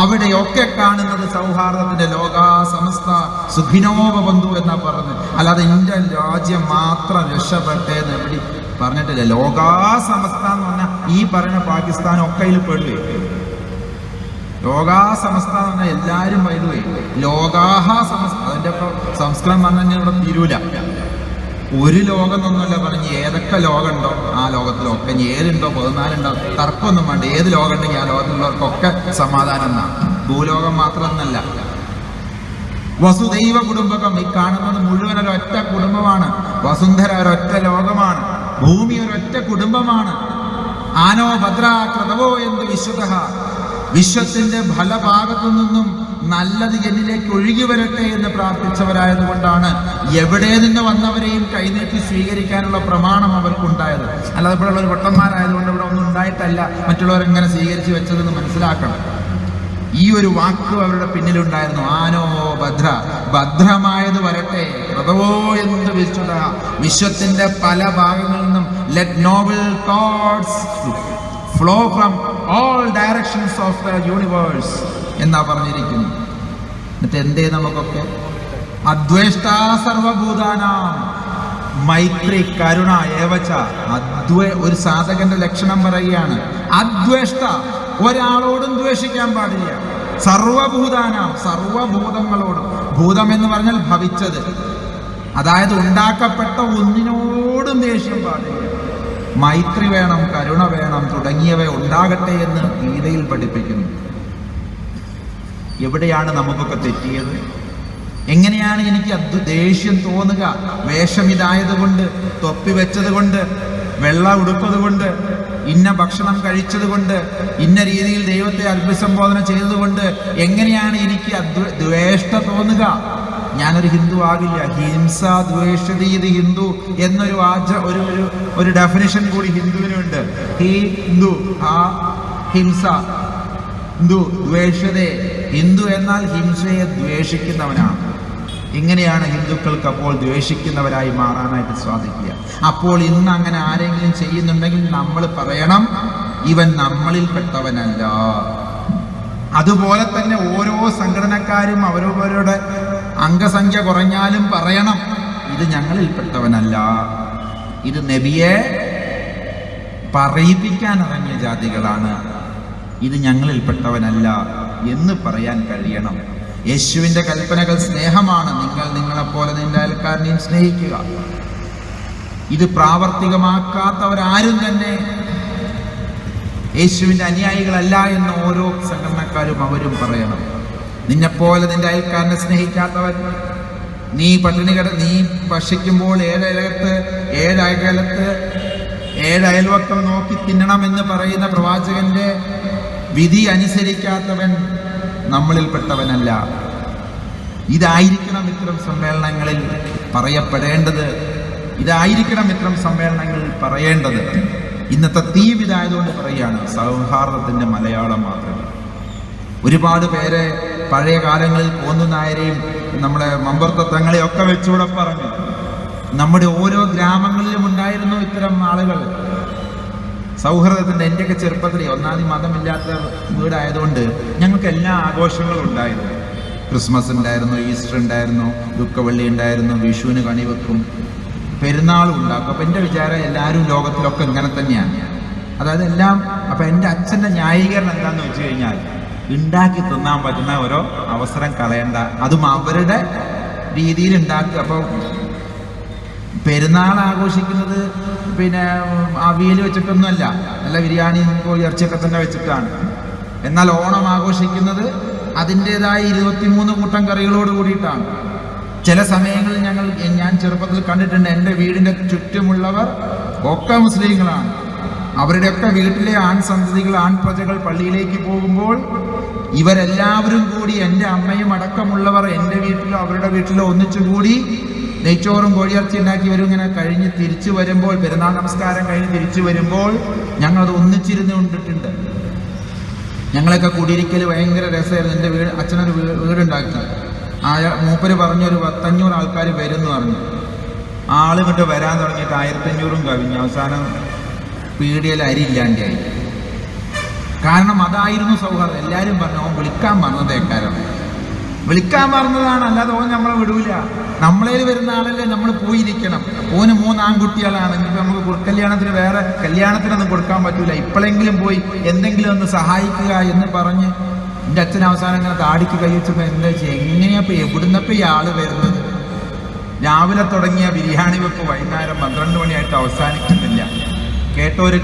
അവിടെയൊക്കെ കാണുന്നത് സൗഹാർദ്ദത്തിന്റെ ലോകാ സമസ്ത സുഖിനോപബന്ധു എന്നാ പറഞ്ഞത്. അല്ലാതെ ഇന്ത്യ രാജ്യം മാത്രം രക്ഷപ്പെട്ടേന്ന് എവിടെ പറഞ്ഞിട്ടില്ല. ലോകാ സമസ്ത എന്ന് പറഞ്ഞാൽ ഈ പറയുന്ന പാകിസ്ഥാൻ ഒക്കെയിൽ പെടുവേ. ലോകാ സമസ്ത എന്ന് പറഞ്ഞാൽ എല്ലാവരും വൈകുവേ. ലോകാഹ സമസ്ത, അതിൻ്റെ ഒക്കെ സംസ്കൃതം പറഞ്ഞാൽ ഇവിടെ തീരൂല. ഒരു ലോകം എന്നൊന്നുമല്ല പറഞ്ഞ്, ഏതൊക്കെ ലോകമുണ്ടോ ആ ലോകത്തിലൊക്കെ, ഇനി 7 ഉണ്ടോ 14 ഉണ്ടോ തർക്കമൊന്നും വേണ്ട. ഏത് ലോകം ഉണ്ടെങ്കിൽ ആ ലോകത്തിലുള്ളവർക്കൊക്കെ സമാധാനം എന്നാണ്. ഭൂലോകം മാത്രമെന്നല്ല. വസുദൈവ കുടുംബകം, ഈ കാണുന്നത് മുഴുവൻ ഒരൊറ്റ കുടുംബമാണ്. വസുന്ധര ഒരൊറ്റ ലോകമാണ്. ഭൂമി ഒരൊറ്റ കുടുംബമാണ്. ആനോ ഭദ്ര കൃതവോ എന്ന് വിശ്വതഃ, വിശ്വത്തിന്റെ ഫലഭാഗത്തു നിന്നും നല്ലത് എന്നിലേക്ക് ഒഴുകി വരട്ടെ എന്ന് പ്രാർത്ഥിച്ചവരായതുകൊണ്ടാണ് എവിടെ നിന്ന് വന്നവരെയും കൈനീട്ടി സ്വീകരിക്കാനുള്ള പ്രമാണം അവർക്കുണ്ടായത്. അല്ലാതെ ഇവിടെ ഉള്ളവർ പൊട്ടന്മാരായതുകൊണ്ട് ഇവിടെ ഒന്നും ഉണ്ടായിട്ടല്ല മറ്റുള്ളവരെങ്ങനെ സ്വീകരിച്ച് വെച്ചതെന്ന് മനസ്സിലാക്കണം. ഈ ഒരു വാക്ക് അവരുടെ പിന്നിലുണ്ടായിരുന്നു. ആനോ ഭദ്ര, ഭദ്രമായത് വരട്ടെ, കൃതവോ എന്ത് വിശ്വത, വിശ്വത്തിന്റെ പല ഭാഗങ്ങളിൽ നിന്നും let Noble thoughts flow from all directions of the universe എന്നാ പറഞ്ഞിരിക്കുന്നു. എന്നിട്ട് എന്തേ നമുക്കൊക്കെ അദ്വേഷ്ടാ സർവഭൂതാനാം മൈത്രി കരുണ ഏവച്ച. ഒരു സാധകന്റെ ലക്ഷണം പറയുകയാണ് അദ്വേഷ്ട, ഒരാളോടും ദ്വേഷിക്കാൻ പാടില്ല. സർവഭൂതാനാം, സർവഭൂതങ്ങളോടും. ഭൂതം എന്ന് പറഞ്ഞാൽ ഭവിച്ചത്, അതായത് ഉണ്ടാക്കപ്പെട്ട ഒന്നിനോടും ദേഷ്യം പാടില്ല. മൈത്രി വേണം, കരുണ വേണം, തുടങ്ങിയവ ഉണ്ടാകട്ടെ എന്ന് ഗീതയിൽ പഠിപ്പിക്കുന്നു. എവിടെയാണ് നമുക്കൊക്കെ തെറ്റിയത്? എങ്ങനെയാണ് എനിക്ക് ദേഷ്യം തോന്നുക? വേഷം ഇതായത് കൊണ്ട്, തൊപ്പി വെച്ചത് കൊണ്ട്, വെള്ള ഉടുപ്പത് കൊണ്ട്, ഇന്ന ഭക്ഷണം കഴിച്ചത് കൊണ്ട്, ഇന്ന രീതിയിൽ ദൈവത്തെ അഭിസംബോധന ചെയ്തതുകൊണ്ട് എങ്ങനെയാണ് എനിക്ക് ദ്വേഷ്ട തോന്നുക? ഞാനൊരു ഹിന്ദു ആകില്ല. ഹിംസ ദ്വേഷതീത് ഹിന്ദു എന്നൊരു ഒരു ഡെഫിനിഷൻ കൂടി ഹിന്ദുവിനുണ്ട്. ഹിന്ദു ഹിംസ, ഹിന്ദു ദ്വേഷതേ. ഹിന്ദു എന്നാൽ ഹിംസയെ ദ്വേഷിക്കുന്നവനാണ്. ഇങ്ങനെയാണ് ഹിന്ദുക്കൾക്ക് അപ്പോൾ ദ്വേഷിക്കുന്നവരായി മാറാനായിട്ട് സാധിക്കുക. അപ്പോൾ ഇന്ന് അങ്ങനെ ആരെങ്കിലും ചെയ്യുന്നുണ്ടെങ്കിൽ നമ്മൾ പറയണം ഇവൻ നമ്മളിൽപ്പെട്ടവനല്ല. അതുപോലെ തന്നെ ഓരോ സംഘടനക്കാരും അവരവരുടെ അംഗസംഖ്യ കുറഞ്ഞാലും പറയണം ഇത് ഞങ്ങളിൽപ്പെട്ടവനല്ല, ഇത് നബിയെ പറയിപ്പിക്കാൻ ഇറങ്ങിയ ജാതികളാണ്, ഇത് ഞങ്ങളിൽപ്പെട്ടവനല്ല എന്ന് പറയാൻ കഴിയണം. യേശുവിൻ്റെ കൽപ്പനകൾ സ്നേഹമാണ്. നിങ്ങൾ നിങ്ങളെപ്പോലെ നിന്റെ അയൽക്കാരനെയും സ്നേഹിക്കുക. ഇത് പ്രാവർത്തികമാക്കാത്തവരാരും തന്നെ യേശുവിൻ്റെ അനുയായികളല്ല എന്ന് ഓരോ സംഘടനക്കാരും അവരും പറയണം. നിന്നെപ്പോലെ നിന്റെ അയൽക്കാരനെ സ്നേഹിക്കാത്തവൻ നീ നീ ഭക്ഷിക്കുമ്പോൾ ഏഴ് അയൽവക്കം നോക്കി തിന്നണമെന്ന് പറയുന്ന പ്രവാചകന്റെ വിധി അനുസരിക്കാത്തവൻ നമ്മളിൽപ്പെട്ടവനല്ല. ഇതായിരിക്കണം ഇത്തരം സമ്മേളനങ്ങളിൽ പറയപ്പെടേണ്ടത്. ഇതായിരിക്കണം ഇത്തരം സമ്മേളനങ്ങളിൽ പറയേണ്ടത്. ഇന്നത്തെ തീം ഇതായതുകൊണ്ട് പറയുകയാണ്, സൗഹാർദ്ദത്തിന്റെ മലയാളം മാത്രം. ഒരുപാട് പേരെ പഴയ കാലങ്ങളിൽ പോന്നുനായരെയും നമ്മുടെ മമ്പർത്തങ്ങളെയും ഒക്കെ വെച്ചുകൂടെ പറഞ്ഞു. നമ്മുടെ ഓരോ ഗ്രാമങ്ങളിലും ഉണ്ടായിരുന്നു ഇത്തരം ആളുകൾ. സൗഹൃദത്തിന്റെ എൻ്റെയൊക്കെ ചെറുപ്പത്തിൽ ഒന്നാമത് മതമില്ലാത്ത വീടായതുകൊണ്ട് ഞങ്ങൾക്ക് എല്ലാ ആഘോഷങ്ങളും ഉണ്ടായിരുന്നു. ക്രിസ്മസ് ഉണ്ടായിരുന്നു, ഈസ്റ്റർ ഉണ്ടായിരുന്നു, ദുഃഖവെള്ളി ഉണ്ടായിരുന്നു, വിഷുവിന് കണിവെക്കും, പെരുന്നാളും ഉണ്ടാക്കും. അപ്പം എൻ്റെ വിചാരം എല്ലാവരും ലോകത്തിലൊക്കെ ഇങ്ങനെ തന്നെയാണ്. അതായത് എല്ലാം. അപ്പം എൻ്റെ അച്ഛൻ്റെ ന്യായീകരണം എന്താണെന്ന് വെച്ച് കഴിഞ്ഞാൽ, ഉണ്ടാക്കി തിന്നാൻ പറ്റുന്ന ഓരോ അവസരം കളയണ്ട, അതും അവരുടെ രീതിയിൽ ഉണ്ടാക്കുക. അപ്പോൾ പെരുന്നാൾ ആഘോഷിക്കുന്നത് പിന്നെ അവിയൽ വെച്ചിട്ടൊന്നുമല്ല, നല്ല ബിരിയാണി ഇറച്ചിയൊക്കെ തന്നെ വെച്ചിട്ടാണ്. എന്നാൽ ഓണം ആഘോഷിക്കുന്നത് അതിൻ്റെതായ 23 കൂട്ടം കറികളോട് കൂടിയിട്ടാണ്. ചില സമയങ്ങളിൽ ഞാൻ ചെറുപ്പത്തിൽ കണ്ടിട്ടുണ്ട്, എൻ്റെ വീടിൻ്റെ ചുറ്റുമുള്ളവർ ഒക്കെ മുസ്ലിങ്ങളാണ്. അവരുടെയൊക്കെ വീട്ടിലെ ആൺസന്തതികൾ, ആൺപ്രജകൾ പള്ളിയിലേക്ക് പോകുമ്പോൾ ഇവരെല്ലാവരും കൂടി, എൻ്റെ അമ്മയും അടക്കമുള്ളവർ എൻ്റെ വീട്ടിലോ അവരുടെ വീട്ടിലോ ഒന്നിച്ചുകൂടി നെയ്ച്ചോറും കോഴിയിറച്ചി ഉണ്ടാക്കി ഇങ്ങനെ കഴിഞ്ഞ് തിരിച്ചു വരുമ്പോൾ, പെരുന്നാൾ നമസ്കാരം കഴിഞ്ഞ് തിരിച്ചു വരുമ്പോൾ ഞങ്ങളത് ഒന്നിച്ചിരുന്ന് കൊണ്ടിട്ടുണ്ട്. ഞങ്ങളൊക്കെ കുടിയിരിക്കൽ ഭയങ്കര രസമായിരുന്നു. എൻ്റെ അച്ഛനൊരു വീടുണ്ടാക്കി. മൂപ്പര് പറഞ്ഞൊരു 100-500 ആൾക്കാർ വരും എന്ന് പറഞ്ഞു. ആളുകിട്ട് വരാൻ തുടങ്ങിയിട്ട് 1500 കവിഞ്ഞു. അവസാനം പീടികയിൽ അരി ഇല്ലാണ്ടായി. കാരണം അതായിരുന്നു സൗഹാർദ്ദം. എല്ലാവരും പറഞ്ഞു, ഓൻ വിളിക്കാൻ പറഞ്ഞതേക്കാരം, വിളിക്കാൻ പറഞ്ഞതാണ്, അല്ലാതെ ഓൻ നമ്മളെ വിടൂല. നമ്മളേൽ വരുന്ന ആളല്ലേ നമ്മൾ പോയിരിക്കണം. ഓന് 3 ആൺകുട്ടികളാണെങ്കിൽ നമുക്ക് കല്യാണത്തിനൊന്നും കൊടുക്കാൻ പറ്റൂല. ഇപ്പോഴെങ്കിലും പോയി എന്തെങ്കിലും ഒന്ന് സഹായിക്കുക എന്ന് പറഞ്ഞ് എൻ്റെ അച്ഛൻ അവസാനം ഇങ്ങനെ താടിക്ക് കൈ വെച്ചപ്പോൾ എന്താ വെച്ചാൽ, എങ്ങനെയാപ്പോൾ എവിടുന്നപ്പോൾ ഈ ആള് വരുന്നത്? രാവിലെ തുടങ്ങിയ ബിരിയാണി വെപ്പ് വൈകുന്നേരം 12 മണിയായിട്ട് അവസാനിക്കുന്നില്ല. കേട്ടോര്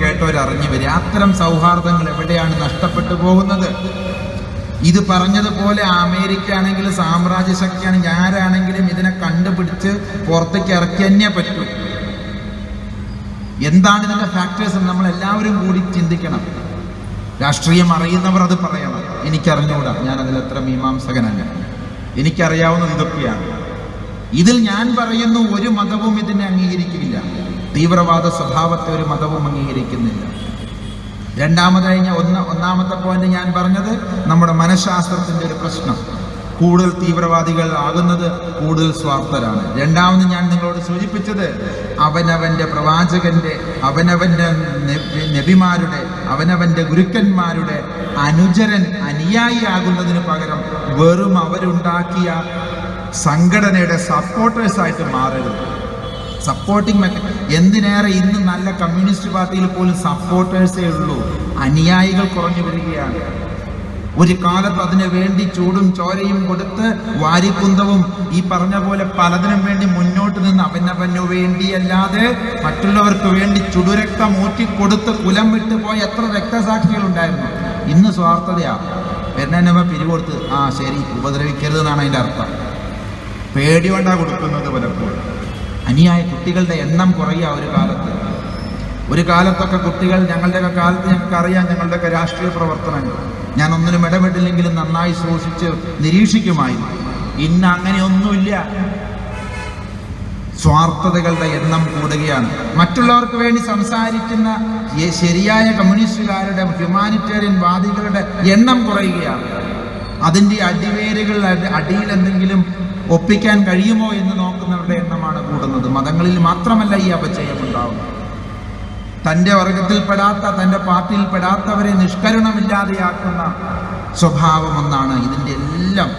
അറിഞ്ഞു വരിക. അത്തരം സൗഹാർദ്ദങ്ങൾ എവിടെയാണ് നഷ്ടപ്പെട്ടു പോകുന്നത്? ഇത് പറഞ്ഞതുപോലെ അമേരിക്ക ആണെങ്കിലും സാമ്രാജ്യ ശക്തിയാണെങ്കിൽ ആരാണെങ്കിലും ഇതിനെ കണ്ടുപിടിച്ച് പുറത്തേക്ക് ഇറക്കി തന്നെ പറ്റൂ. എന്താണ് ഇതിന്റെ ഫാക്ടേഴ്സ് നമ്മൾ എല്ലാവരും കൂടി ചിന്തിക്കണം. രാഷ്ട്രീയം അറിയുന്നവർ അത് പറയണം. എനിക്കറിഞ്ഞുകൂടാ, ഞാൻ അതിലെത്ര മീമാംസകനല്ല. എനിക്കറിയാവുന്നത് ഇതൊക്കെയാണ്. ഇതിൽ ഞാൻ പറയുന്നു, ഒരു മതവും ഇതിനെ അംഗീകരിക്കില്ല. തീവ്രവാദ സ്വഭാവത്തെ ഒരു മതവും അംഗീകരിക്കുന്നില്ല. ഒന്നാമത്തെ പോയിന്റ് ഞാൻ പറഞ്ഞത്, നമ്മുടെ മനഃശാസ്ത്രത്തിന്റെ ഒരു പ്രശ്നം. കൂടുതൽ തീവ്രവാദികൾ ആകുന്നത് കൂടുതൽ സ്വാർത്ഥരാണ്. രണ്ടാമത് ഞാൻ നിങ്ങളോട് സൂചിപ്പിച്ചത്, അവനവന്റെ പ്രവാചകന്റെ, അവനവന്റെ നബിമാരുടെ, അവനവന്റെ ഗുരുക്കന്മാരുടെ അനുയായി ആകുന്നതിന് പകരം വെറും അവരുണ്ടാക്കിയ സംഘടനയുടെ സപ്പോർട്ടേഴ്സായിട്ട് മാറരുത്. സപ്പോർട്ടിങ് എന്തിനേറെ ഇന്ന് നല്ല കമ്മ്യൂണിസ്റ്റ് പാർട്ടിയിൽ പോലും സപ്പോർട്ടേഴ്സേ ഉള്ളൂ, അനുയായികൾ കുറഞ്ഞു വരികയാണ്. ഒരു കാലത്ത് അതിനു വേണ്ടി ചൂടും ചോരയും കൊടുത്ത് വാരിക്കുന്തവും ഈ പറഞ്ഞ പോലെ പലതിനും വേണ്ടി മുന്നോട്ട് നിന്ന് അവനവനു വേണ്ടിയല്ലാതെ മറ്റുള്ളവർക്ക് വേണ്ടി ചുടുരക്തം ഊറ്റിക്കൊടുത്ത് കുലം വിട്ടുപോയ എത്ര രക്തസാക്ഷികളുണ്ടായിരുന്നു. ഇന്ന് സ്വാർത്ഥതയാ. വരുന്നതിന് പിരികൊടുത്ത് ശരി ഉപദ്രവിക്കരുത് എന്നാണ് അതിൻ്റെ അർത്ഥം. പേടി കൊണ്ടാ കൊടുക്കുന്നത്. പലപ്പോഴും അനുയായ കുട്ടികളുടെ എണ്ണം കുറയുക. ഒരു കാലത്തൊക്കെ കുട്ടികൾ, ഞങ്ങളുടെയൊക്കെ കാലത്ത് ഞങ്ങൾക്കറിയാം, ഞങ്ങളുടെയൊക്കെ രാഷ്ട്രീയ പ്രവർത്തനങ്ങൾ ഞാൻ ഒന്നിനും ഇടപെട്ടില്ലെങ്കിലും നന്നായി സൂക്ഷിച്ച് നിരീക്ഷിക്കുമായിരുന്നു. ഇന്ന് അങ്ങനെയൊന്നുമില്ല. സ്വാർത്ഥതകളുടെ എണ്ണം കൂടുകയാണ്. മറ്റുള്ളവർക്ക് വേണ്ടി സംസാരിക്കുന്ന ശരിയായ കമ്മ്യൂണിസ്റ്റുകാരുടെ, ഹ്യൂമാനിറ്റേറിയൻ വാദികളുടെ എണ്ണം കുറയുകയാണ്. അതിൻ്റെ അടിയിൽ എന്തെങ്കിലും ഒപ്പിക്കാൻ കഴിയുമോ എന്ന് നോക്കുന്നവരുടെ എണ്ണമാണ് കൂടുന്നത്. മതങ്ങളിൽ മാത്രമല്ല ഈ അപചയം ഉണ്ടാവുന്നത്. തൻ്റെ വർഗത്തിൽപ്പെടാത്ത, തൻ്റെ പാർട്ടിയിൽപ്പെടാത്തവരെ നിഷ്കരുണമില്ലാതെയാക്കുന്ന സ്വഭാവം ഒന്നാണ് ഇതിൻ്റെ എല്ലാം.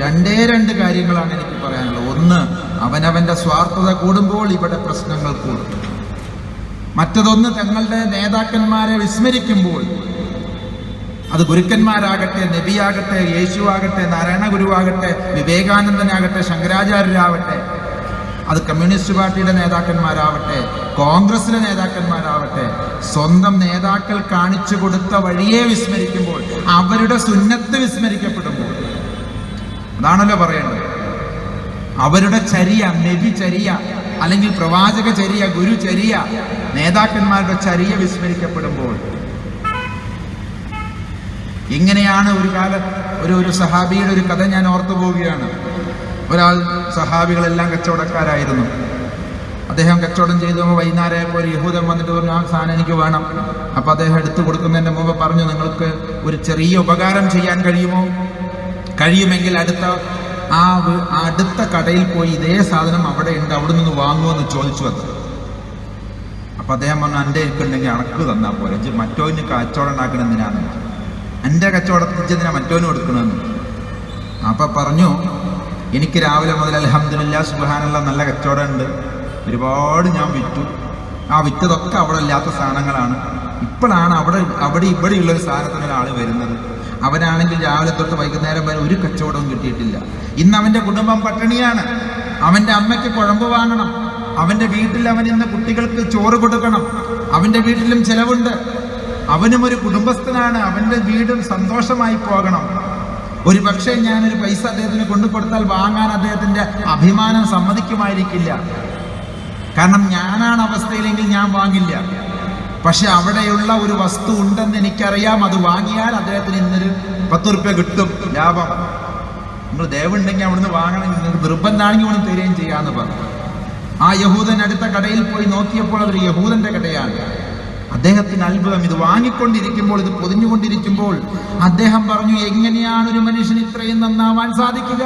രണ്ട് കാര്യങ്ങളാണ് എനിക്ക് പറയാനുള്ളത്. ഒന്ന്, അവനവൻ്റെ സ്വാർത്ഥത കൂടുമ്പോൾ ഇവിടെ പ്രശ്നങ്ങൾ കൂടും. മറ്റതൊന്ന്, തങ്ങളുടെ നേതാക്കന്മാരെ വിസ്മരിക്കുമ്പോൾ, അത് ഗുരുക്കന്മാരാകട്ടെ, നബിയാകട്ടെ, യേശുവാകട്ടെ, നാരായണ ഗുരുവാകട്ടെ, വിവേകാനന്ദനാകട്ടെ, ശങ്കരാചാര്യരാവട്ടെ, അത് കമ്മ്യൂണിസ്റ്റ് പാർട്ടിയുടെ നേതാക്കന്മാരാവട്ടെ, കോൺഗ്രസിലെ നേതാക്കന്മാരാവട്ടെ, സ്വന്തം നേതാക്കൾ കാണിച്ചു കൊടുത്ത വഴിയെ വിസ്മരിക്കുമ്പോൾ, അവരുടെ സുന്നത്ത് വിസ്മരിക്കപ്പെടുമ്പോൾ, അതാണല്ലോ പറയേണ്ടത്. അവരുടെ ചര്യ, നബി ചര്യ അല്ലെങ്കിൽ പ്രവാചക ചര്യ, ഗുരു ചര്യ, നേതാക്കന്മാരുടെ ചര്യ വിസ്മരിക്കപ്പെടുമ്പോൾ ഇങ്ങനെയാണ് ഒരു സഹാബിയുടെ ഒരു കഥ ഞാൻ ഓർത്തു പോവുകയാണ്. ഒരാൾ, സഹാബികളെല്ലാം കച്ചവടക്കാരായിരുന്നു. അദ്ദേഹം കച്ചവടം ചെയ്തു വൈകുന്നേരമായപ്പോൾ ഒരു യഹൂദൻ വന്നിട്ട് പറഞ്ഞു, ആ സാധനം എനിക്ക് വേണം. അപ്പോൾ അദ്ദേഹം എടുത്തു കൊടുക്കുന്നതിൻ്റെ മുമ്പ് പറഞ്ഞു, നിങ്ങൾക്ക് ഒരു ചെറിയ ഉപകാരം ചെയ്യാൻ കഴിയുമോ? കഴിയുമെങ്കിൽ അടുത്ത കടയിൽ പോയി ഇതേ സാധനം അവിടെ ഉണ്ട്, അവിടെ നിന്ന് വാങ്ങുമെന്ന് ചോദിച്ചു അത്. അപ്പം അദ്ദേഹം പറഞ്ഞു, എൻ്റെ എനിക്കുണ്ടെങ്കിൽ അണക്ക് തന്നാൽ പോലെ, മറ്റോന് കച്ചവടം ഉണ്ടാക്കണം എന്തിനാന്ന്, എൻ്റെ കച്ചവടത്തിനെന്തിനാ മറ്റോന് കൊടുക്കണമെന്ന്. അപ്പം പറഞ്ഞു, എനിക്ക് രാവിലെ മുതൽ അൽഹംദുലില്ലാ സുബ്ഹാനല്ലാഹ് നല്ല കച്ചവടം ഉണ്ട്, ഒരുപാട് ഞാൻ വിറ്റു. ആ വിറ്റതൊക്കെ അവിടെ ഇല്ലാത്ത സാധനങ്ങളാണ്. ഇപ്പോഴാണ് അവിടെ ഇവിടെയുള്ളൊരു സാധനത്തിന് ഒരാൾ വരുന്നത്. അവനാണെങ്കിൽ രാവിലെ തൊട്ട് വൈകുന്നേരം വരെ ഒരു കച്ചവടവും കിട്ടിയിട്ടില്ല. ഇന്ന് അവൻ്റെ കുടുംബം പട്ടിണിയാണ്. അവൻ്റെ അമ്മയ്ക്ക് കുഴമ്പ് വാങ്ങണം, അവൻ്റെ വീട്ടിൽ അവൻ ഇന്ന് കുട്ടികൾക്ക് ചോറ് കൊടുക്കണം, അവൻ്റെ വീട്ടിലും ചിലവുണ്ട്. അവനും ഒരു കുടുംബസ്ഥനാണ്, അവൻ്റെ വീടും സന്തോഷമായി പോകണം. ഒരു പക്ഷേ ഞാനൊരു പൈസ അദ്ദേഹത്തിന് കൊണ്ടുകൊടുത്താൽ വാങ്ങാൻ അദ്ദേഹത്തിൻ്റെ അഭിമാനം സമ്മതിക്കുമായിരിക്കില്ല. കാരണം ഞാനാണ് അവസ്ഥയിലെങ്കിൽ ഞാൻ വാങ്ങില്ല. പക്ഷെ അവിടെയുള്ള ഒരു വസ്തു ഉണ്ടെന്ന് എനിക്കറിയാം, അത് വാങ്ങിയാൽ അദ്ദേഹത്തിന് ഇന്നൊരു 10 റുപ്യ കിട്ടും ലാഭം. നിങ്ങൾ ദയവുണ്ടെങ്കിൽ അവിടുന്ന് വാങ്ങണം, നിങ്ങൾക്ക് നിർബന്ധമാണെങ്കിൽ അവിടെ തരികയും ചെയ്യാമെന്ന് പറഞ്ഞു. ആ യഹൂദൻ അടുത്ത കടയിൽ പോയി നോക്കിയപ്പോൾ അതൊരു യഹൂദന്റെ കടയാണ്. അദ്ദേഹത്തിന് അത്ഭുതം, ഇത് വാങ്ങിക്കൊണ്ടിരിക്കുമ്പോൾ, ഇത് പൊതിഞ്ഞുകൊണ്ടിരിക്കുമ്പോൾ അദ്ദേഹം പറഞ്ഞു, എങ്ങനെയാണ് ഒരു മനുഷ്യന് ഇത്രയും നന്നാവാൻ സാധിക്കുക?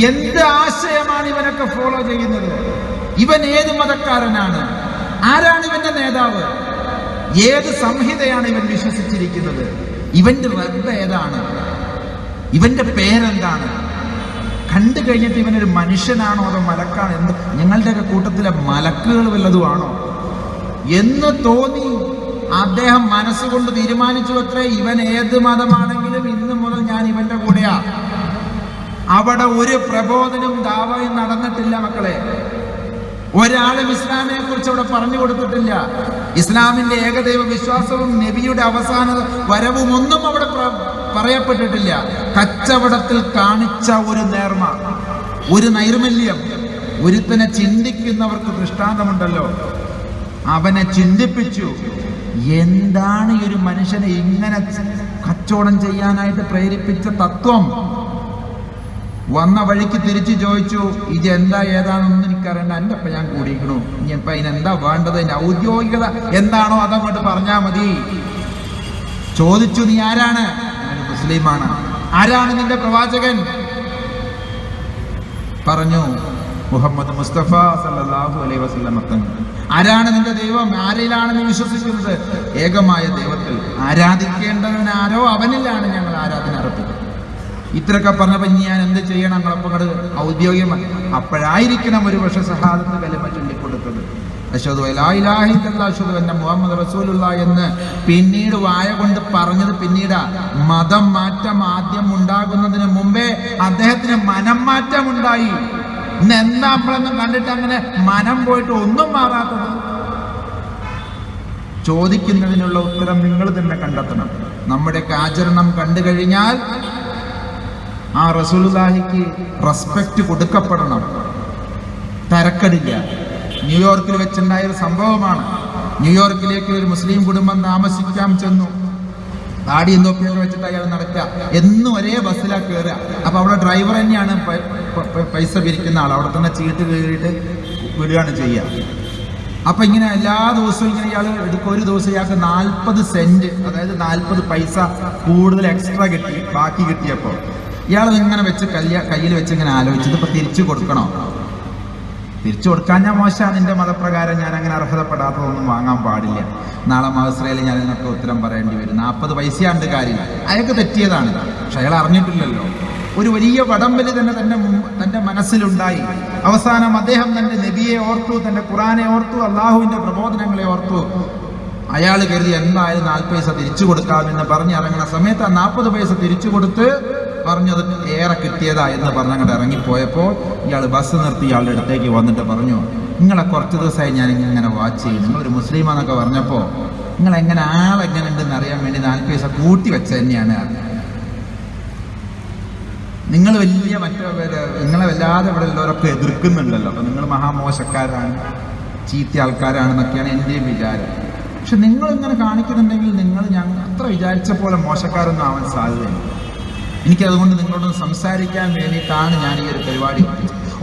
എന്ത് ആശയമാണ് ഇവനൊക്കെ ഫോളോ ചെയ്യുന്നത്? ഇവൻ ഏത് മതക്കാരനാണ്? ആരാണ് ഇവന്റെ നേതാവ്? ഏത് സംഹിതയാണ് ഇവൻ വിശ്വസിച്ചിരിക്കുന്നത്? ഇവന്റെ റബ്ബ് ഏതാണ്? ഇവന്റെ പേരെന്താണ്? കണ്ടു കഴിഞ്ഞിട്ട് ഇവനൊരു മനുഷ്യനാണോ അതോ മലക്കാണ്? എന്ത് ഞങ്ങളുടെയൊക്കെ കൂട്ടത്തിലെ മലക്കുകൾ വല്ലതുമാണോ എന്ന് തോന്നി അദ്ദേഹം മനസ്സുകൊണ്ട് തീരുമാനിച്ചു അത്രേ, ഇവൻ ഏത് മതമാണെങ്കിലും ഇന്ന് മുതൽ ഞാൻ ഇവന്റെ കൂടെയാ. അവിടെ ഒരു പ്രബോധനവും ദാവയും നടന്നിട്ടില്ല മക്കളെ. ഒരാളും ഇസ്ലാമിനെ കുറിച്ച് അവിടെ പറഞ്ഞു കൊടുത്തിട്ടില്ല. ഇസ്ലാമിന്റെ ഏകദൈവ വിശ്വാസവും നബിയുടെ അവസാന വരവും ഒന്നും അവിടെ പറയപ്പെട്ടിട്ടില്ല. കച്ചവടത്തിൽ കാണിച്ച ഒരു നേർമ, ഒരു നൈർമല്യം, ഒരുത്തനെ ചിന്തിക്കുന്നവർക്ക് ദൃഷ്ടാന്തമുണ്ടല്ലോ, അവനെ ചിന്തിപ്പിച്ചു. എന്താണ് ഈ ഒരു മനുഷ്യനെ ഇങ്ങനെ കച്ചവടം ചെയ്യാനായിട്ട് പ്രേരിപ്പിച്ച തത്വം? വന്ന വഴിക്ക് തിരിച്ചു ചോദിച്ചു, ഇത് എന്താ ഏതാണെന്ന് എനിക്കറിയണ്ട, എൻ്റെ അപ്പം ഞാൻ കൂടിയിരിക്കണു, ഇനി ഇപ്പം അതിനെന്താ വേണ്ടത്, അതിൻ്റെ ഔദ്യോഗികത എന്താണോ അതങ്ങോട്ട് പറഞ്ഞാൽ മതി. ചോദിച്ചു, നീ ആരാണ്? ഞാനൊരു മുസ്ലിമാണ്. ആരാണ് നിന്റെ പ്രവാചകൻ? പറഞ്ഞു, മുഹമ്മദ് മുസ്തഫ സല്ലല്ലാഹു അലൈഹി വസല്ലം. ആരാണ് നിന്റെ ദൈവം? ആരിലാണ് നീ വിശ്വസിക്കുന്നത്? ഏകമായ ദൈവത്തിൽ. ആരാധിക്കേണ്ടവൻ ആരോ അവനിലാണ് ഞങ്ങൾ ആരാധന അർപ്പിക്കുന്നത്. ഇത്രയൊക്കെ പറഞ്ഞപ്പോൾ ഞാൻ എന്ത് ചെയ്യണം? ഞങ്ങളപ്പോൾ ഔദ്യോഗികമായി അപ്പോഴായിരിക്കണം ഒരു പക്ഷെ ഷഹാദത്ത് കലിമ ചൊല്ലിക്കൊടുത്തത്. അശ്ഹദു അല്ലാ ഇലാഹ ഇല്ലല്ലാഹ് അശ്ഹദു അന്ന മുഹമ്മദ് റസൂലുള്ളാഹി എന്ന് പിന്നീട് വായ കൊണ്ട് പറഞ്ഞത്. പിന്നീട് മതം മാറ്റം ആദ്യം ഉണ്ടാകുന്നതിന് മുമ്പേ അദ്ദേഹത്തിന് മനം മാറ്റം ഉണ്ടായി. ഇന്ന് എന്താ നമ്മളൊന്നും കണ്ടിട്ട് അങ്ങനെ മനം പോയിട്ട് ഒന്നും മാറാത്തത്? ചോദിക്കുന്നതിനുള്ള ഉത്തരം നിങ്ങൾ തന്നെ കണ്ടെത്തണം. നമ്മുടെയൊക്കെ ആചരണം കണ്ടു കഴിഞ്ഞാൽ ആ റസൂലുള്ളാഹിക്ക് റെസ്പെക്റ്റ് കൊടുക്കപ്പെടണം. തരക്കടില്ല. ന്യൂയോർക്കിൽ വെച്ചുണ്ടായ ഒരു സംഭവമാണ്. ന്യൂയോർക്കിലേക്ക് ഒരു മുസ്ലിം കുടുംബം താമസിക്കാൻ ചെന്നു. താടി എന്തൊക്കെയൊക്കെ വെച്ചിട്ട് അയാൾ നടക്കുക. എന്നും ഒരേ ബസ്സിലാണ് കയറുക. അപ്പോൾ അവിടെ ഡ്രൈവർ തന്നെയാണ് പൈസ പിരിക്കുന്ന ആൾ. അവിടെ തന്നെ ചീട്ട് കയറിയിട്ട് വിടുകയാണ് ചെയ്യുക. അപ്പം ഇങ്ങനെ എല്ലാ ദിവസവും ഇങ്ങനെ ഇയാൾ എടുക്കും. ഒരു ദിവസം ഇയാൾക്ക് 40 സെന്റ്, അതായത് 40 പൈസ കൂടുതൽ എക്സ്ട്രാ കിട്ടി. ബാക്കി കിട്ടിയപ്പോൾ ഇയാൾ ഇങ്ങനെ വെച്ച് കയ്യിൽ വെച്ച് ഇങ്ങനെ ആലോചിച്ചത്, ഇപ്പം തിരിച്ചു കൊടുക്കണോ? തിരിച്ചു കൊടുക്കാൻ ഞാൻ മോശമാണ്, എൻ്റെ മതപ്രകാരം ഞാൻ അങ്ങനെ അർഹതപ്പെടാത്തതൊന്നും വാങ്ങാൻ പാടില്ല. നാളെ മഹസ്രയിൽ ഞാൻ ഇതിനൊക്കെ ഉത്തരം പറയേണ്ടി വരും. 40 പൈസയാണ്ട് കാര്യം. അയാൾക്ക് തെറ്റിയതാണ്, പക്ഷെ അയാൾ അറിഞ്ഞിട്ടില്ലല്ലോ. ഒരു വലിയ വടംവലി തന്നെ തൻ്റെ മനസ്സിലുണ്ടായി. അവസാനം അദ്ദേഹം തൻ്റെ നബിയെ ഓർത്തു, തൻ്റെ ഖുറാനെ ഓർത്തു, അള്ളാഹുവിൻ്റെ പ്രബോധനങ്ങളെ ഓർത്തു. അയാൾ കരുതി എന്തായാലും 40 പൈസ തിരിച്ചു കൊടുക്കാമെന്ന് പറഞ്ഞ് ഇറങ്ങുന്ന സമയത്ത് ആ 40 പൈസ തിരിച്ചു കൊടുത്ത് പറഞ്ഞു അത് ഏറെ കിട്ടിയതാ എന്ന് പറഞ്ഞങ്ങോട്ട് ഇറങ്ങിപ്പോയപ്പോൾ ഇയാൾ ബസ് നിർത്തി ഇയാളുടെ അടുത്തേക്ക് വന്നിട്ട് പറഞ്ഞു, നിങ്ങളെ കുറച്ച് ദിവസമായി ഞാൻ ഇങ്ങനെ വാച്ച് ചെയ്യും, നിങ്ങളൊരു മുസ്ലിമാന്നൊക്കെ പറഞ്ഞപ്പോൾ നിങ്ങളെങ്ങനെ ആളെങ്ങനെ ഉണ്ടെന്ന് അറിയാൻ വേണ്ടി 40 പൈസ കൂട്ടി വെച്ച തന്നെയാണ്. നിങ്ങൾ വലിയ നിങ്ങളെ വല്ലാതെ ഇവിടെ ഉള്ളവരൊക്കെ എതിർക്കുന്നുണ്ടല്ലോ, അപ്പം നിങ്ങൾ മഹാമോശക്കാരാണ്, ചീത്ത ആൾക്കാരാണെന്നൊക്കെയാണ് എൻ്റെയും വിചാരം. പക്ഷെ നിങ്ങൾ ഇങ്ങനെ കാണിക്കുന്നുണ്ടെങ്കിൽ നിങ്ങൾ ഞങ്ങൾ അത്ര വിചാരിച്ച പോലെ മോശക്കാരൊന്നും ആവാൻ സാധ്യതയില്ല. എനിക്കതുകൊണ്ട് നിങ്ങളോടൊന്ന് സംസാരിക്കാൻ വേണ്ടിയിട്ടാണ് ഞാൻ ഈ ഒരു പരിപാടി.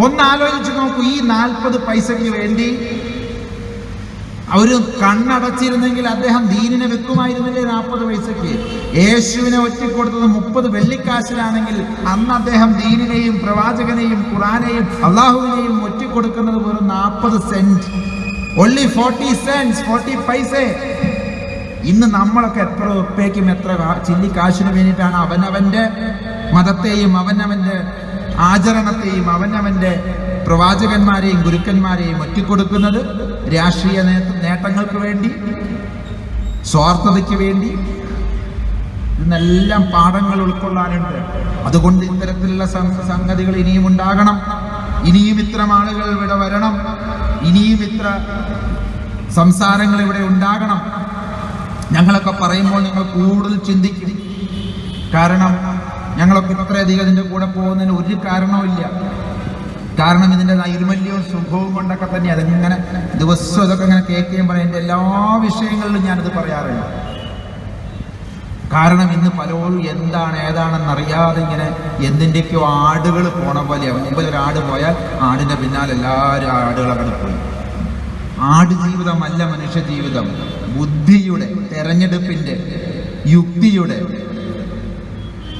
ഒന്ന് ആലോചിച്ച് നോക്കൂ, ഈ 40 പൈസയ്ക്ക് വേണ്ടി അവര് കണ്ണടച്ചിരുന്നെങ്കിൽ അദ്ദേഹം ദീനിനെ വെക്കുമായിരുന്നില്ലേ? 40 പൈസയ്ക്ക് യേശുവിനെ ഒറ്റിക്കൊടുത്തത് 30 വെള്ളിക്കാശിലാണെങ്കിൽ അന്ന് അദ്ദേഹം ദീനിനെയും പ്രവാചകനെയും ഖുറാനെയും അള്ളാഹുവിനെയും ഒറ്റിക്കൊടുക്കുന്നത് വെറും 40 സെന്റ്, only 40 cents, 40 പൈസ. ഇന്ന് നമ്മളൊക്കെ എത്ര ഉപ്പയ്ക്കും എത്ര ചില്ലി കാശിന് വേണ്ടിയിട്ടാണ് അവനവന്റെ മതത്തെയും അവനവന്റെ ആചരണത്തെയും അവനവന്റെ പ്രവാചകന്മാരെയും ഗുരുക്കന്മാരെയും ഒറ്റിക്കൊടുക്കുന്നത്. രാഷ്ട്രീയ നേട്ടങ്ങൾക്ക് വേണ്ടി, സ്വാർത്ഥതയ്ക്ക് വേണ്ടി. ഇന്നെല്ലാം പാഠങ്ങൾ ഉൾക്കൊള്ളാനുണ്ട്. അതുകൊണ്ട് ഇത്തരത്തിലുള്ള സംഗതികൾ ഇനിയും ഉണ്ടാകണം. ഇനിയും ഇത്തരം ആളുകൾ ഇവിടെ വരണം. ഇനിയും ഇത്ര സംസാരങ്ങൾ ഇവിടെ ഉണ്ടാകണം. ഞങ്ങളൊക്കെ പറയുമ്പോൾ നിങ്ങൾ കൂടുതൽ ചിന്തിക്കും. കാരണം ഞങ്ങളൊക്കെ ഇത്രയധികം ഇതിൻ്റെ കൂടെ പോകുന്നതിന് ഒരു കാരണവുമില്ല. കാരണം ഇതിൻ്റെ നൈർമല്യവും സുഖവും കൊണ്ടൊക്കെ തന്നെ അതിങ്ങനെ ദിവസവും ഇതൊക്കെ ഇങ്ങനെ കേൾക്കുകയും പറയാം. എൻ്റെ എല്ലാ വിഷയങ്ങളിലും ഞാനത് പറയാറുണ്ട്. കാരണം ഇന്ന് പലപ്പോഴും എന്താണ് ഏതാണെന്നറിയാതെ ഇങ്ങനെ എന്തിൻ്റെയൊക്കെയോ ആടുകൾ പോണ പോലെ, മുമ്പിൽ ഒരാട് പോയാൽ ആടിൻ്റെ പിന്നാലെ എല്ലാവരും ആടുകളവിടെ പോയി. ആടുജീവിതമല്ല മനുഷ്യ ജീവിതം. ബുദ്ധിയുടെ, തെരഞ്ഞെടുപ്പിൻ്റെ, യുക്തിയുടെ,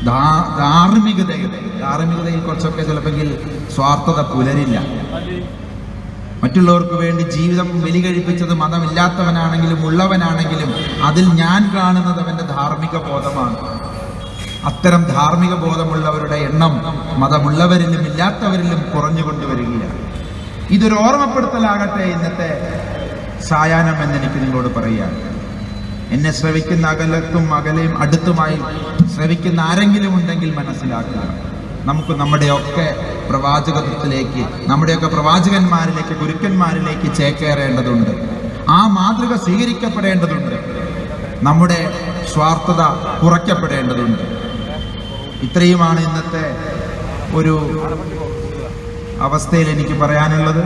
ധാർമ്മികതയിൽ കുറച്ചൊക്കെ ചിലപ്പോൾ സ്വാർത്ഥത പുലരില്ല. മറ്റുള്ളവർക്ക് വേണ്ടി ജീവിതം ബലി കഴിപ്പിച്ചത് മതമില്ലാത്തവനാണെങ്കിലും ഉള്ളവനാണെങ്കിലും അതിൽ ഞാൻ കാണുന്നത് അവൻ്റെ ധാർമ്മിക ബോധമാണ്. അത്തരം ധാർമ്മിക ബോധമുള്ളവരുടെ എണ്ണം മതമുള്ളവരിലും ഇല്ലാത്തവരിലും കുറഞ്ഞുകൊണ്ടുവരികയാണ്. ഇതൊരു ഓർമ്മപ്പെടുത്തലാകട്ടെ ഇന്നത്തെ സായാഹ്നം എന്നെനിക്ക് നിങ്ങളോട് പറയുകയാണ്. എന്നെ ശ്രവിക്കുന്ന അകലത്തും അകലെയും അടുത്തുമായി ശ്രവിക്കുന്ന ആരെങ്കിലും ഉണ്ടെങ്കിൽ മനസ്സിലാക്കുക, നമുക്ക് നമ്മുടെയൊക്കെ പ്രവാചകത്വത്തിലേക്ക്, നമ്മുടെയൊക്കെ പ്രവാചകന്മാരിലേക്ക്, ഗുരുക്കന്മാരിലേക്ക് ചേക്കേറേണ്ടതുണ്ട്. ആ മാതൃക സ്വീകരിക്കപ്പെടേണ്ടതുണ്ട്. നമ്മുടെ സ്വാർത്ഥത കുറയ്ക്കപ്പെടേണ്ടതുണ്ട്. ഇത്രയുമാണ് ഇന്നത്തെ ഒരു അവസ്ഥയിൽ എനിക്ക് പറയാനുള്ളത്.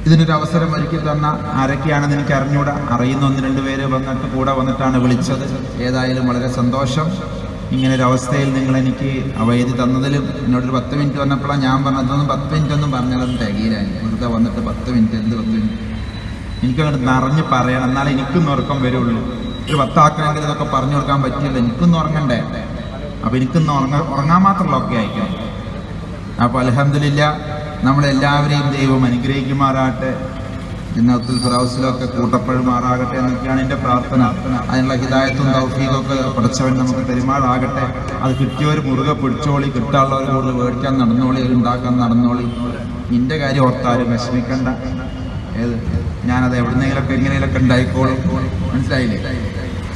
ഇതിനൊരു അവസരം ഒരുക്കി തന്ന ആരൊക്കെയാണെന്ന് എനിക്ക് അറിഞ്ഞൂടാ. അറിയുന്ന 1-2 പേര് കൂടെ വന്നിട്ടാണ് വിളിച്ചത്. ഏതായാലും വളരെ സന്തോഷം. ഇങ്ങനൊരു അവസ്ഥയിൽ നിങ്ങൾ എനിക്ക് അവൈധി തന്നതിലും. എന്നോടൊരു 10 മിനിറ്റ് വന്നപ്പോഴാണ് ഞാൻ പറഞ്ഞതൊന്നും 10 മിനിറ്റ് ഒന്നും പറഞ്ഞാലൊന്നും തികയിലായി. വെറുതെ വന്നിട്ട് 10 മിനിറ്റ്, എന്ത് 10 മിനിറ്റ്? എനിക്കങ്ങോട്ട് നിറഞ്ഞ് പറയണം, എന്നാലേ എനിക്കൊന്നും ഉറക്കം വരുള്ളൂ. ഒരു 10 ആക്കണമെങ്കിൽ ഇതൊക്കെ പറഞ്ഞു കൊടുക്കാൻ പറ്റില്ല. എനിക്കൊന്നും ഉറങ്ങണ്ടേ? അപ്പോൾ എനിക്കൊന്നും ഉറങ്ങാൻ മാത്രമുള്ളതൊക്കെ അയക്കണം. അപ്പോൾ അൽഹംദുലില്ലാ നമ്മളെല്ലാവരെയും ദൈവം അനുഗ്രഹിക്കുമാറാകട്ടെ. ജന്നത്തുൽ ഫിറൗസിലൊക്കെ കൂട്ടപ്പെടുമാറാകട്ടെ എന്നൊക്കെയാണ് എൻ്റെ പ്രാർത്ഥന. അതിനുള്ള ഹിദായത്തും തൗഫീഖും ഒക്കെ പഠിച്ചവൻ നമുക്ക് പെരുമാറാകട്ടെ. അത് കിട്ടിയവർ മുറുകെ പിടിച്ചോളി, കിട്ടാനുള്ളവർ കൂടുതൽ മേടിക്കാൻ നടന്നോളി, ഉണ്ടാക്കാൻ നടന്നോളി. നിൻ്റെ കാര്യം ഓർത്താലും വിഷമിക്കണ്ട. ഞാനത് എവിടുന്നെങ്കിലൊക്കെ എങ്ങനെയൊക്കെ ഉണ്ടായിക്കോളും. മനസ്സിലായില്ലേ?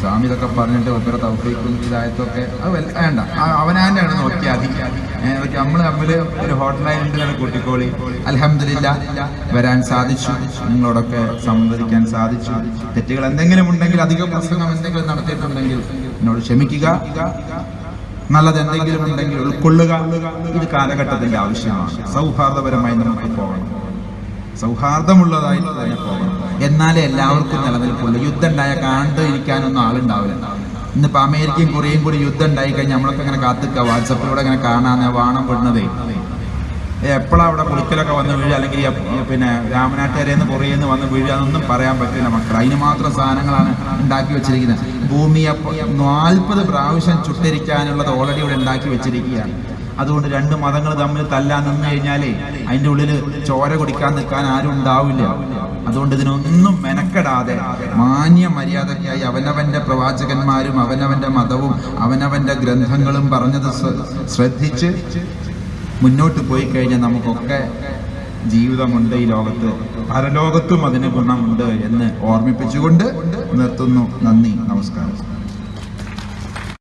സ്വാമി ഇതൊക്കെ പറഞ്ഞിട്ട് ഉപര തൗഫീഖും ഹിദായത്തൊക്കെ അത് വേണ്ട, അവനാൻ്റെ ആണ് നോക്കിയാൽ മതി. നമ്മൾ തമ്മിൽ ഒരു ഹോട്ടലായിട്ട് കൂട്ടിക്കോളി. അൽഹംദുലില്ലാ വരാൻ സാധിച്ചു, നിങ്ങളോടൊക്കെ സംവദിക്കാൻ സാധിച്ചു. തെറ്റുകൾ എന്തെങ്കിലും ഉണ്ടെങ്കിൽ, അധിക പ്രസംഗം എന്തെങ്കിലും നടത്തിയിട്ടുണ്ടെങ്കിൽ എന്നോട് ക്ഷമിക്കുക. നല്ലത് എന്തെങ്കിലും ഉണ്ടെങ്കിൽ ഉൾക്കൊള്ളുക. ഇത് കാലഘട്ടത്തിൻ്റെ ആവശ്യമാണ്. സൗഹാർദ്ദപരമായി നമുക്ക് പോകണം, സൗഹാർദ്ദമുള്ളതായിട്ട് തന്നെ പോകണം. എന്നാലേ എല്ലാവർക്കും നിലനിൽപ്പുള്ളൂ. യുദ്ധം ഉണ്ടായാൽ കണ്ടിരിക്കാനൊന്നും ആളുണ്ടാവില്ല. ഇന്നിപ്പോൾ അമേരിക്കയും കൊറിയയും കൂടി യുദ്ധം ഉണ്ടായി കഴിഞ്ഞാൽ നമ്മളൊക്കെ ഇങ്ങനെ കാത്തിക്കുക, വാട്സപ്പിലൂടെ ഇങ്ങനെ കാണാൻ വാണം പെടുന്നതേ. എപ്പോഴാണ് അവിടെ പുളിക്കലൊക്കെ വന്ന് വീഴുക, അല്ലെങ്കിൽ പിന്നെ രാമനാട്ടുകരയിൽ കൊറിയെന്ന് വന്ന് വീഴുക എന്നൊന്നും പറയാൻ പറ്റില്ല മക്കൾ. അതിന് മാത്രം സാധനങ്ങളാണ് ഉണ്ടാക്കി വെച്ചിരിക്കുന്നത്. ഭൂമിയെ 40 പ്രാവശ്യം ചുട്ടരിക്കാനുള്ളത് ഓൾറെഡി ഇവിടെ ഉണ്ടാക്കി വെച്ചിരിക്കുകയാണ്. അതുകൊണ്ട് 2 മതങ്ങൾ തമ്മിൽ തല്ലാൻ നിന്ന് കഴിഞ്ഞാലേ അതിൻ്റെ ഉള്ളിൽ ചോര കുടിക്കാൻ നിൽക്കാൻ ആരും ഉണ്ടാവില്ല. അതുകൊണ്ട് ഇതിനൊന്നും മെനക്കെടാതെ മാന്യ മര്യാദയ്ക്കായി അവനവൻ്റെ പ്രവാചകന്മാരും അവനവൻ്റെ മതവും അവനവൻ്റെ ഗ്രന്ഥങ്ങളും പറഞ്ഞത് ശ്രദ്ധിച്ച് മുന്നോട്ട് പോയി കഴിഞ്ഞാൽ നമുക്കൊക്കെ ജീവിതമുണ്ട് ഈ ലോകത്ത്, പരലോകത്തും അതിന് ഗുണമുണ്ട് എന്ന് ഓർമ്മിപ്പിച്ചുകൊണ്ട് നിർത്തുന്നു. നന്ദി, നമസ്കാരം.